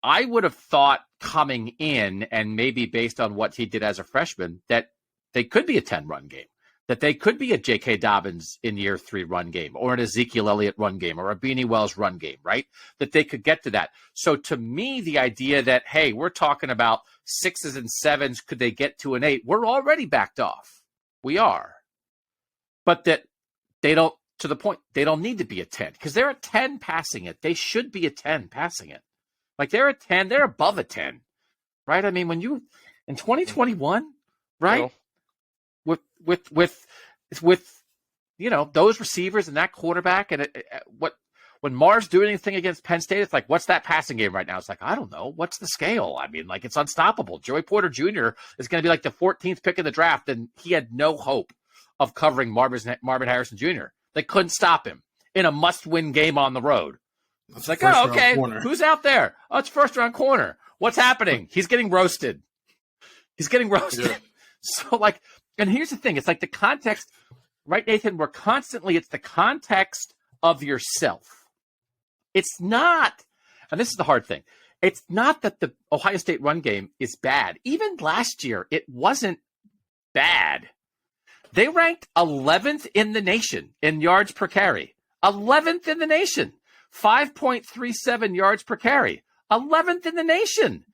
Speaker 1: I would have thought coming in, and maybe based on what he did as a freshman, that they could be a 10-run game, that they could be a J.K. Dobbins in year 3 run game, or an Ezekiel Elliott run game, or a Beanie Wells run game, right? That they could get to that. So to me, the idea that, hey, we're talking about 6s and 7s, could they get to an 8? We're already backed off. We are. But that they don't, to the point, they don't need to be a 10, because they're a 10 passing it. They should be a 10 passing it. Like they're a 10, they're above a 10, right? I mean, when you, in 2021, right? No. With you know, those receivers and that quarterback, and when Marv's doing anything against Penn State, it's like, what's that passing game right now? It's like, I don't know. What's the scale? I mean, like, it's unstoppable. Joey Porter Jr. is going to be like the 14th pick in the draft, and he had no hope of covering Marvin Harrison Jr. They couldn't stop him in a must-win game on the road. It's like, oh, okay, who's out there? Oh, it's first-round corner. What's happening? He's getting roasted. Yeah. So, like, and here's the thing. It's like the context, right, Nathan? It's the context of yourself. It's not, and this is the hard thing, it's not that the Ohio State run game is bad. Even last year, it wasn't bad. They ranked 11th in the nation in yards per carry. 11th in the nation. 5.37 yards per carry. 11th in the nation.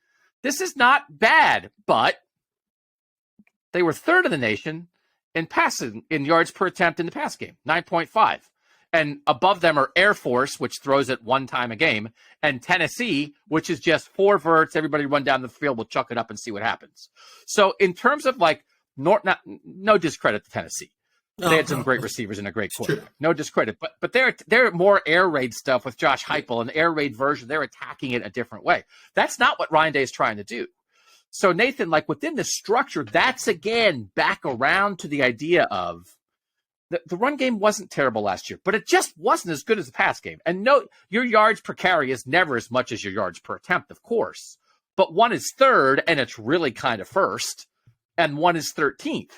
Speaker 1: This is not bad, but they were 3rd in the nation in passing, in yards per attempt in the pass game, 9.5. And above them are Air Force, which throws it 1 time a game, and Tennessee, which is just 4 verts. Everybody run down the field, we'll chuck it up and see what happens. So in terms of like, no discredit to Tennessee. They had some great receivers and a great quarterback. No discredit. But they're more air raid stuff with Josh Heupel, an air raid version. They're attacking it a different way. That's not what Ryan Day is trying to do. So, Nathan, like within the structure, that's again back around to the idea of the run game wasn't terrible last year, but it just wasn't as good as the pass game. And no, your yards per carry is never as much as your yards per attempt, of course. But one is 3rd, and it's really kind of 1st, and one is 13th.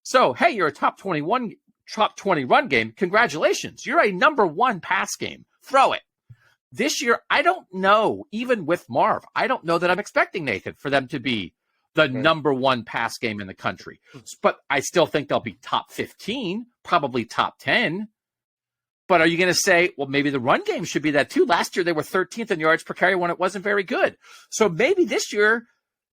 Speaker 1: So, hey, you're a top 20 run game. Congratulations. You're a number 1 pass game. Throw it. This year, I don't know, even with Marv, I don't know that I'm expecting, Nathan, for them to be the number 1 pass game in the country. But I still think they'll be top 15, probably top 10. But are you going to say, well, maybe the run game should be that too? Last year, they were 13th in yards per carry when it wasn't very good. So maybe this year,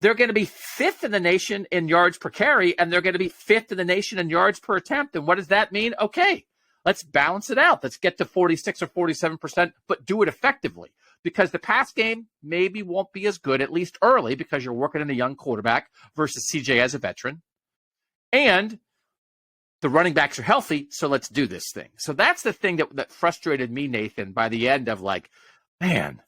Speaker 1: they're going to be 5th in the nation in yards per carry, and they're going to be 5th in the nation in yards per attempt. And what does that mean? Okay, let's balance it out. Let's get to 46 or 47%, but do it effectively. Because the pass game maybe won't be as good, at least early, because you're working in a young quarterback versus CJ as a veteran. And the running backs are healthy, so let's do this thing. So that's the thing that frustrated me, Nathan, by the end of like, man,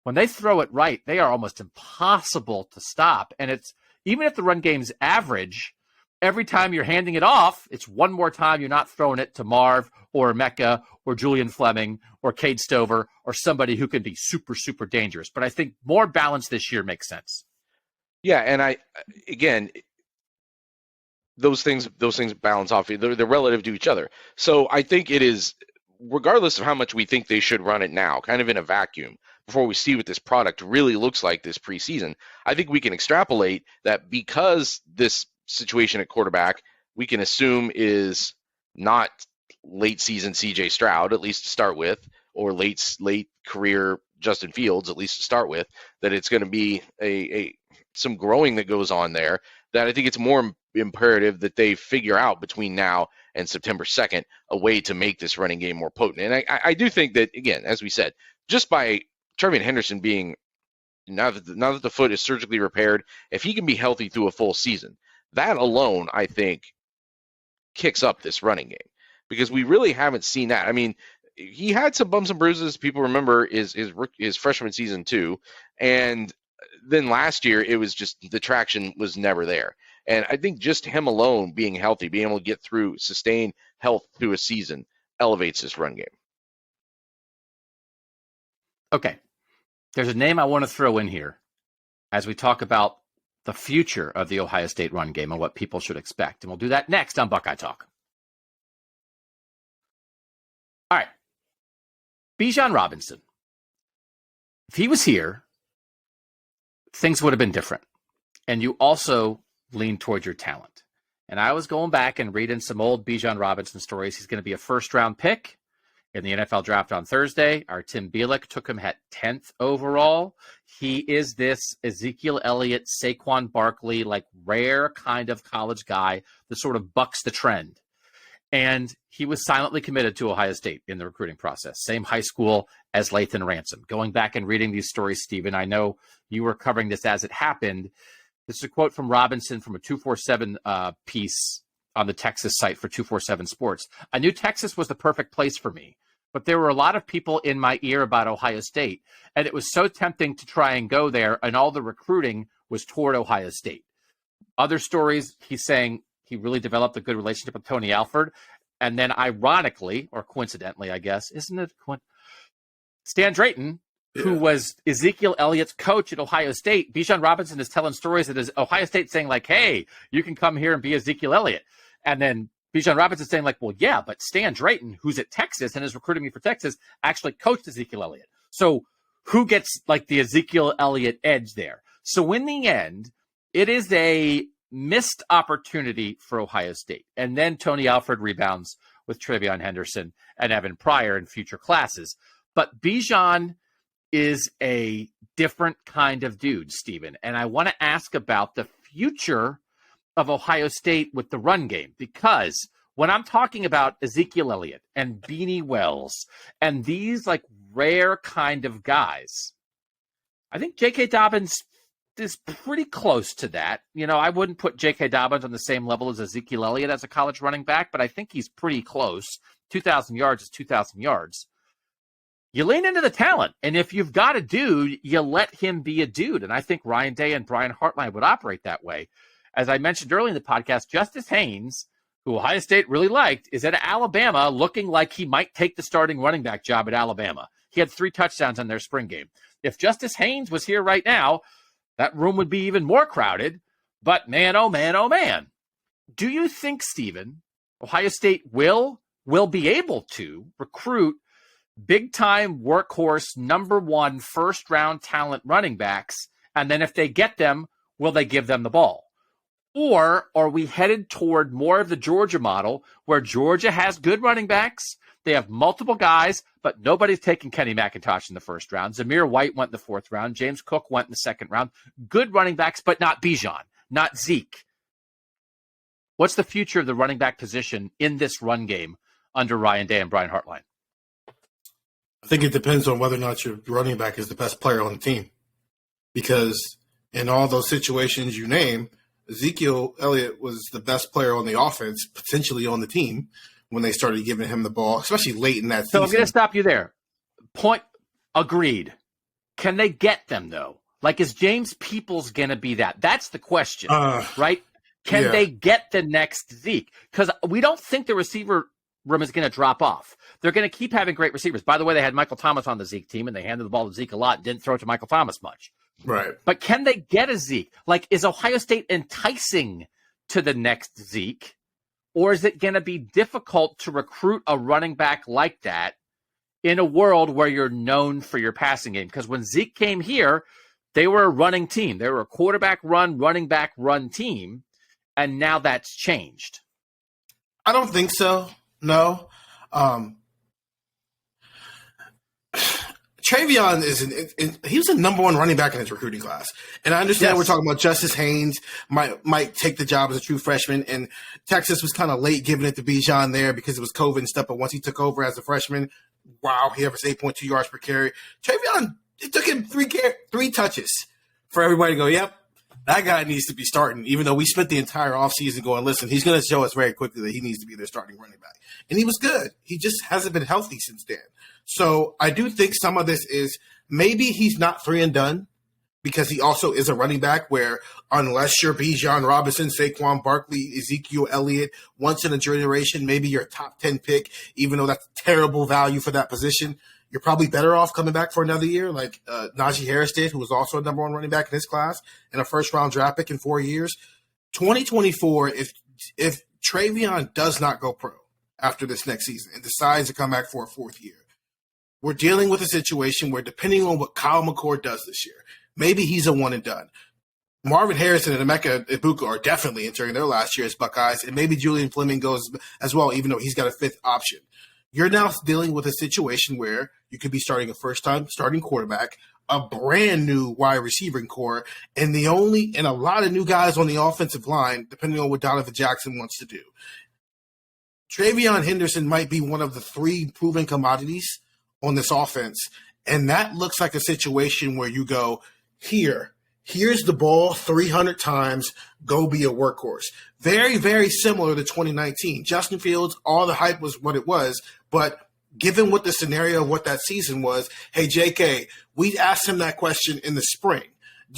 Speaker 1: when they throw it right, they are almost impossible to stop. And it's, even if the run game's average, every time you're handing it off, it's one more time you're not throwing it to Marv or Mecca or Julian Fleming or Cade Stover or somebody who can be super, super dangerous. But I think more balance this year makes sense.
Speaker 2: Yeah, and again, those things balance off. They're relative to each other. So I think it is, regardless of how much we think they should run it now, kind of in a vacuum, before we see what this product really looks like this preseason, I think we can extrapolate that because this situation at quarterback, we can assume is not late season CJ Stroud, at least to start with, or late career Justin Fields, at least to start with, that it's going to be some growing that goes on there, that I think it's more imperative that they figure out between now and September 2nd a way to make this running game more potent. And I do think that, again, as we said, just by TreVeyon Henderson being, now that the foot is surgically repaired, if he can be healthy through a full season, that alone, I think, kicks up this running game, because we really haven't seen that. I mean, he had some bumps and bruises. People remember his freshman season too, and then last year it was just the traction was never there. And I think just him alone being healthy, being able to get through sustained health through a season elevates this run game.
Speaker 1: Okay. There's a name I want to throw in here as we talk about the future of the Ohio State run game and what people should expect. And we'll do that next on Buckeye Talk. All right. Bijan Robinson. If he was here, things would have been different. And you also lean towards your talent. And I was going back and reading some old Bijan Robinson stories. He's going to be a first-round pick in the NFL draft on Thursday. Our Tim Bielek took him at 10th overall. He is this Ezekiel Elliott, Saquon Barkley, like rare kind of college guy that sort of bucks the trend. And he was silently committed to Ohio State in the recruiting process. Same high school as Lathan Ransom. Going back and reading these stories, Stephen, I know you were covering this as it happened. This is a quote from Robinson from a 247 piece on the Texas site for 247 Sports. I knew Texas was the perfect place for me, but there were a lot of people in my ear about Ohio State, and it was so tempting to try and go there, and all the recruiting was toward Ohio State. Other stories, he's saying he really developed a good relationship with Tony Alford, and then ironically, or coincidentally, I guess, isn't it? Stan Drayton, who was Ezekiel Elliott's coach at Ohio State, Bijan Robinson is telling stories that is Ohio State saying like, hey, you can come here and be Ezekiel Elliott. And then Bijan Robinson saying like, well, yeah, but Stan Drayton, who's at Texas and is recruiting me for Texas, actually coached Ezekiel Elliott. So who gets like the Ezekiel Elliott edge there? So in the end, it is a missed opportunity for Ohio State. And then Tony Alford rebounds with TreVeyon Henderson and Evan Pryor in future classes. But Bijan is a different kind of dude, Stephen. And I want to ask about the future of Ohio State with the run game, because when I'm talking about Ezekiel Elliott and Beanie Wells and these like rare kind of guys, I think J.K. Dobbins is pretty close to that. You know, I wouldn't put J.K. Dobbins on the same level as Ezekiel Elliott as a college running back, but I think he's pretty close. 2,000 yards is 2,000 yards. You lean into the talent, and if you've got a dude, you let him be a dude. And I think Ryan Day and Brian Hartline would operate that way. As I mentioned earlier in the podcast, Justice Haynes, who Ohio State really liked, is at Alabama looking like he might take the starting running back job at Alabama. He had 3 touchdowns in their spring game. If Justice Haynes was here right now, that room would be even more crowded. But man, oh man, oh man. Do you think, Stephen, Ohio State will be able to recruit big-time workhorse, number 1 first-round talent running backs, and then if they get them, will they give them the ball? Or are we headed toward more of the Georgia model, where Georgia has good running backs, they have multiple guys, but nobody's taking Kenny McIntosh in the first round. Zamir White went in the 4th round. James Cook went in the 2nd round. Good running backs, but not Bijan, not Zeke. What's the future of the running back position in this run game under Ryan Day and Brian Hartline?
Speaker 3: I think it depends on whether or not your running back is the best player on the team. Because in all those situations you name, Ezekiel Elliott was the best player on the offense, potentially on the team, when they started giving him the ball, especially late in that season.
Speaker 1: So I'm going to stop you there. Point agreed. Can they get them, though? Like, is James Peoples going to be that? That's the question, right? Can they get the next Zeke? Because we don't think the receiver room is going to drop off. They're going to keep having great receivers. By the way, they had Michael Thomas on the Zeke team, and they handed the ball to Zeke a lot, didn't throw it to Michael Thomas much.
Speaker 3: Right.
Speaker 1: But can they get a Zeke? Like, is Ohio State enticing to the next Zeke? Or is it going to be difficult to recruit a running back like that in a world where you're known for your passing game? Because when Zeke came here, they were a running team. They were a quarterback run, running back run team. And now that's changed.
Speaker 3: I don't think so. No. TreVeyon he was the number 1 running back in his recruiting class. And I understand we're talking about Justice Haynes might take the job as a true freshman. And Texas was kind of late giving it to Bijan there because it was COVID and stuff. But once he took over as a freshman, wow, he averaged 8.2 yards per carry. TreVeyon, it took him 3 touches for everybody to go, yep, that guy needs to be starting, even though we spent the entire offseason going, listen, he's going to show us very quickly that he needs to be their starting running back. And he was good. He just hasn't been healthy since then. So I do think some of this is maybe he's not 3 and done, because he also is a running back where unless you're Bijan Robinson, Saquon Barkley, Ezekiel Elliott, once in a generation, maybe you're a top 10 pick, even though that's terrible value for that position, you're probably better off coming back for another year like Najee Harris did, who was also a number 1 running back in his class and a first-round draft pick in 4 years. 2024, if TreVeyon does not go pro after this next season and decides to come back for a 4th year, we're dealing with a situation where, depending on what Kyle McCord does this year, maybe he's a one and done. Marvin Harrison and Emeka Ibuka are definitely entering their last year as Buckeyes, and maybe Julian Fleming goes as well, even though he's got a 5th option. You're now dealing with a situation where you could be starting a first-time starting quarterback, a brand new wide receiving core, and a lot of new guys on the offensive line, depending on what Donovan Jackson wants to do. TreVeyon Henderson might be one of the 3 proven commodities on this offense, and that looks like a situation where you go, here's the ball 300 times, go be a workhorse. Very, very similar to 2019. Justin Fields, all the hype was what it was, but given what the scenario of what that season was, hey, JK, we asked him that question in the spring.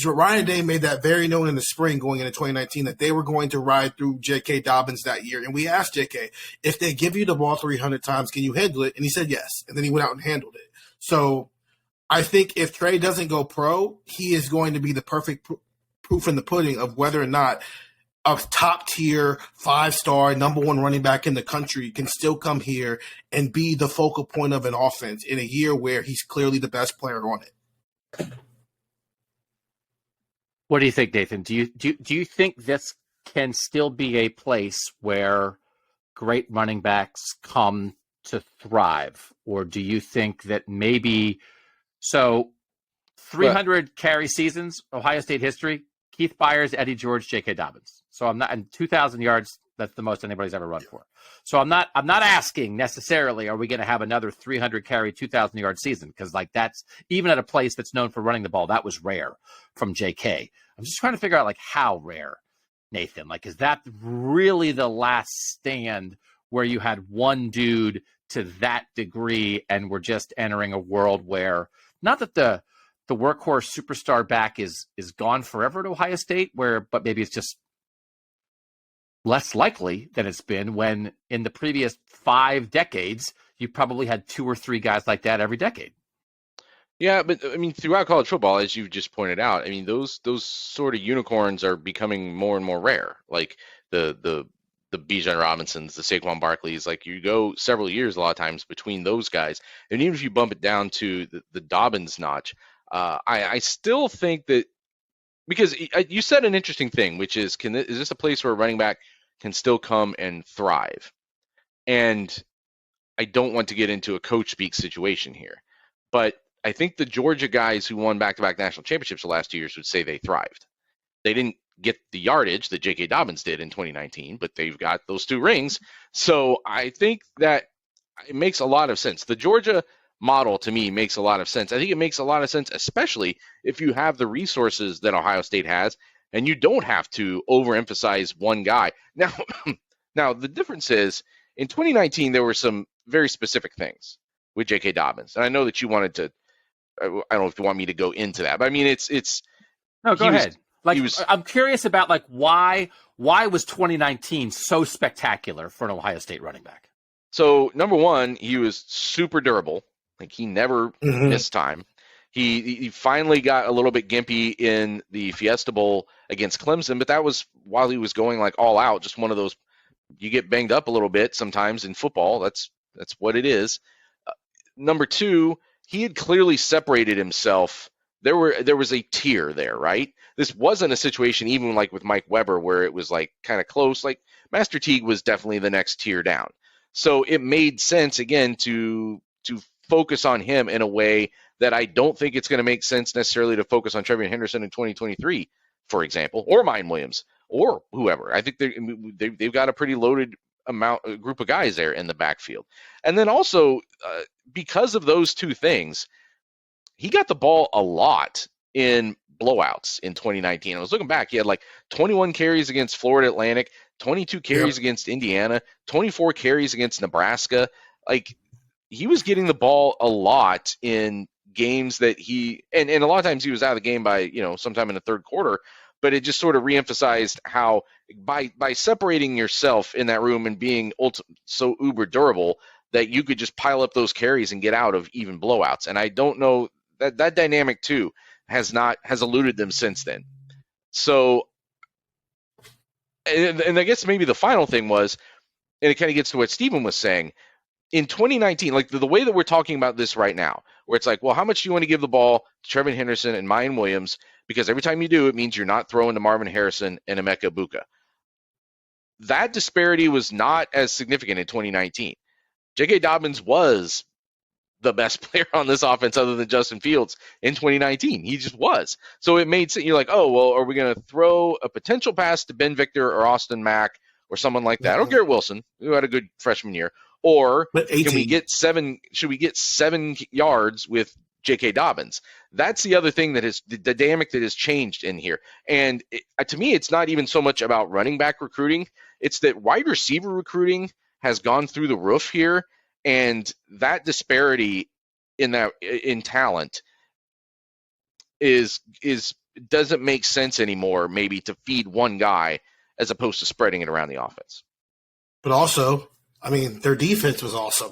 Speaker 3: Ryan Day made that very known in the spring going into 2019 that they were going to ride through J.K. Dobbins that year. And we asked J.K., if they give you the ball 300 times, can you handle it? And he said yes. And then he went out and handled it. So I think if Trey doesn't go pro, he is going to be the perfect proof in the pudding of whether or not a top-tier, 5-star, number 1 running back in the country can still come here and be the focal point of an offense in a year where he's clearly the best player on it.
Speaker 1: What do you think, Nathan? Do you think this can still be a place where great running backs come to thrive? Or do you think that maybe 300 carry seasons, Ohio State history, Keith Byers, Eddie George, J.K. Dobbins. So I'm not, and 2,000 yards, that's the most anybody's ever run for. So I'm not asking necessarily, are we going to have another 300 carry, 2,000 yard season? Because like that's even at a place that's known for running the ball, that was rare from J.K. I'm just trying to figure out like how rare, Nathan. Like, is that really the last stand where you had one dude to that degree, and we're just entering a world where not that the workhorse superstar back is gone forever at Ohio State, but maybe it's just less likely than it's been when in the previous 5 decades, you probably had 2 or 3 guys like that every decade.
Speaker 2: Yeah, but I mean, throughout college football, as you just pointed out, I mean, those sort of unicorns are becoming more and more rare. Like the Bijan Robinsons, the Saquon Barkleys, like you go several years a lot of times between those guys. And even if you bump it down to the Dobbins notch, I still think that, because you said an interesting thing, which is, is this a place where a running back can still come and thrive? And I don't want to get into a coach speak situation here, but I think the Georgia guys who won back-to-back national championships the last 2 years would say they thrived. They didn't get the yardage that J.K. Dobbins did in 2019, but they've got those 2 rings. So I think that it makes a lot of sense. The Georgia model to me makes a lot of sense. I think it makes a lot of sense, especially if you have the resources that Ohio State has, and you don't have to overemphasize one guy. Now the difference is in 2019 there were some very specific things with J.K. Dobbins, and I know that you wanted to. I don't know if you want me to go into that, but I mean it's.
Speaker 1: No, go ahead. I'm curious about like why was 2019 so spectacular for an Ohio State running back?
Speaker 2: So number one, he was super durable. Like he never missed time. He finally got a little bit gimpy in the Fiesta Bowl against Clemson, but that was while he was going like all out. Just one of those, you get banged up a little bit sometimes in football. That's what it is. Number two, he had clearly separated himself. There was a tier there, right? This wasn't a situation even like with Mike Weber where it was like kind of close. Like Master Teague was definitely the next tier down. So it made sense again to focus on him in a way that I don't think it's going to make sense necessarily to focus on TreVeyon Henderson in 2023, for example, or Miyan Williams or whoever. I think they've got a pretty loaded a group of guys there in the backfield. And then also because of those 2 things, he got the ball a lot in blowouts in 2019. I was looking back. He had like 21 carries against Florida Atlantic, 22 carries against Indiana, 24 carries against Nebraska. Like, he was getting the ball a lot in games that and a lot of times he was out of the game by, sometime in the third quarter, but it just sort of reemphasized how by separating yourself in that room and being so uber durable that you could just pile up those carries and get out of even blowouts. And I don't know that dynamic too has eluded them since then. So, and I guess maybe the final thing was, and it kind of gets to what Stephen was saying, in 2019, like the way that we're talking about this right now, where it's like, well, how much do you want to give the ball to TreVeyon Henderson and Miyan Williams? Because every time you do, it means you're not throwing to Marvin Harrison and Emeka Egbuka. That disparity was not as significant in 2019. J.K. Dobbins was the best player on this offense other than Justin Fields in 2019. He just was. So it made sense. You're like, oh, well, are we going to throw a potential pass to Ben Victor or Austin Mack or someone like that, or Garrett Wilson, who had a good freshman year? Or should we get 7 yards with J.K. Dobbins? That's the other thing that is the dynamic that has changed in here. And to me, it's not even so much about running back recruiting. It's that wide receiver recruiting has gone through the roof here. And that disparity in talent doesn't make sense anymore, maybe, to feed one guy as opposed to spreading it around the offense.
Speaker 3: But also, I mean, their defense was awesome.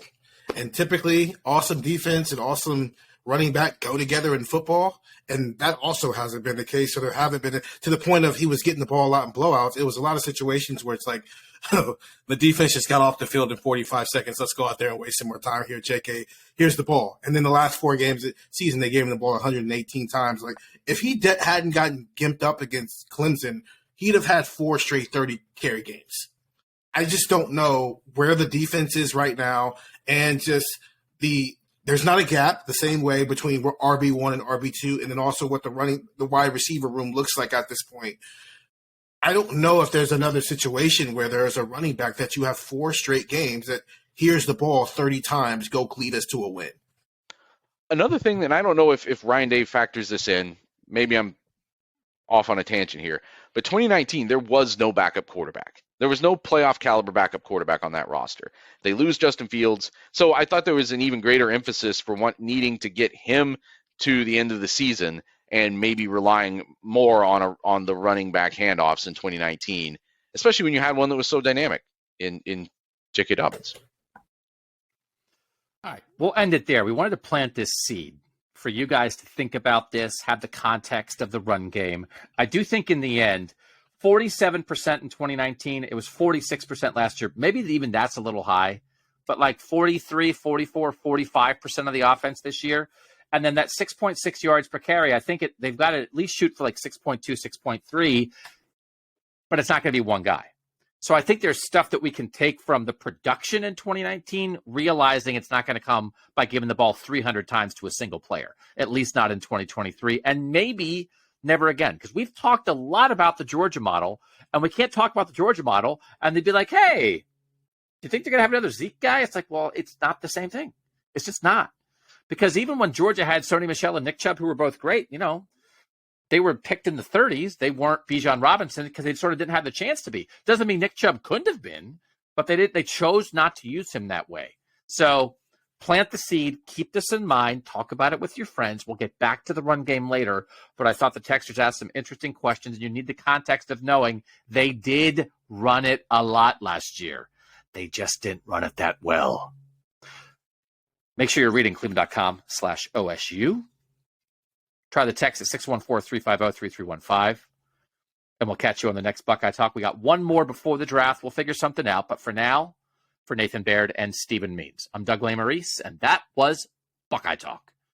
Speaker 3: And typically, awesome defense and awesome running back go together in football. And that also hasn't been the case. So there haven't been, to the point of he was getting the ball a lot in blowouts. It was a lot of situations where it's like, the defense just got off the field in 45 seconds. Let's go out there and waste some more time here, JK. Here's the ball. And then the last 4 games of the season, they gave him the ball 118 times. Like, if he hadn't gotten gimped up against Clemson, he'd have had 4 straight 30-carry games. I just don't know where the defense is right now, and just there's not a gap the same way between RB1 and RB2, and then also what the wide receiver room looks like at this point. I don't know if there's another situation where there's a running back that you have 4 straight games that here's the ball 30 times, go lead us to a win.
Speaker 2: Another thing that I don't know if Ryan Day factors this in, maybe I'm off on a tangent here, but 2019, there was no backup quarterback. There was no playoff caliber backup quarterback on that roster. They lose Justin Fields. So I thought there was an even greater emphasis for needing to get him to the end of the season and maybe relying more on the running back handoffs in 2019, especially when you had one that was so dynamic in J.K. Dobbins.
Speaker 1: All right, we'll end it there. We wanted to plant this seed for you guys to think about this, have the context of the run game. I do think in the end, 47% in 2019, it was 46% last year. Maybe even that's a little high, but like 43, 44, 45% of the offense this year. And then that 6.6 yards per carry, I think they've got to at least shoot for like 6.2, 6.3, but it's not going to be one guy. So I think there's stuff that we can take from the production in 2019, realizing it's not going to come by giving the ball 300 times to a single player, at least not in 2023, and maybe never again. Because we've talked a lot about the Georgia model, and we can't talk about the Georgia model, and they'd be like, hey, do you think they're going to have another Zeke guy? It's like, well, it's not the same thing. It's just not. Because even when Georgia had Sony Michel and Nick Chubb, who were both great, they were picked in the 30s. They weren't Bijan Robinson because they sort of didn't have the chance to be. Doesn't mean Nick Chubb couldn't have been, but they chose not to use him that way. So plant the seed, keep this in mind, talk about it with your friends. We'll get back to the run game later, but I thought the texters asked some interesting questions, and you need the context of knowing they did run it a lot last year. They just didn't run it that well. Make sure you're reading cleveland.com/OSU. Try the text at 614-350-3315. And we'll catch you on the next Buckeye Talk. We got one more before the draft. We'll figure something out. But for now, for Nathan Baird and Stephen Means, I'm Doug Lesmerises, and that was Buckeye Talk.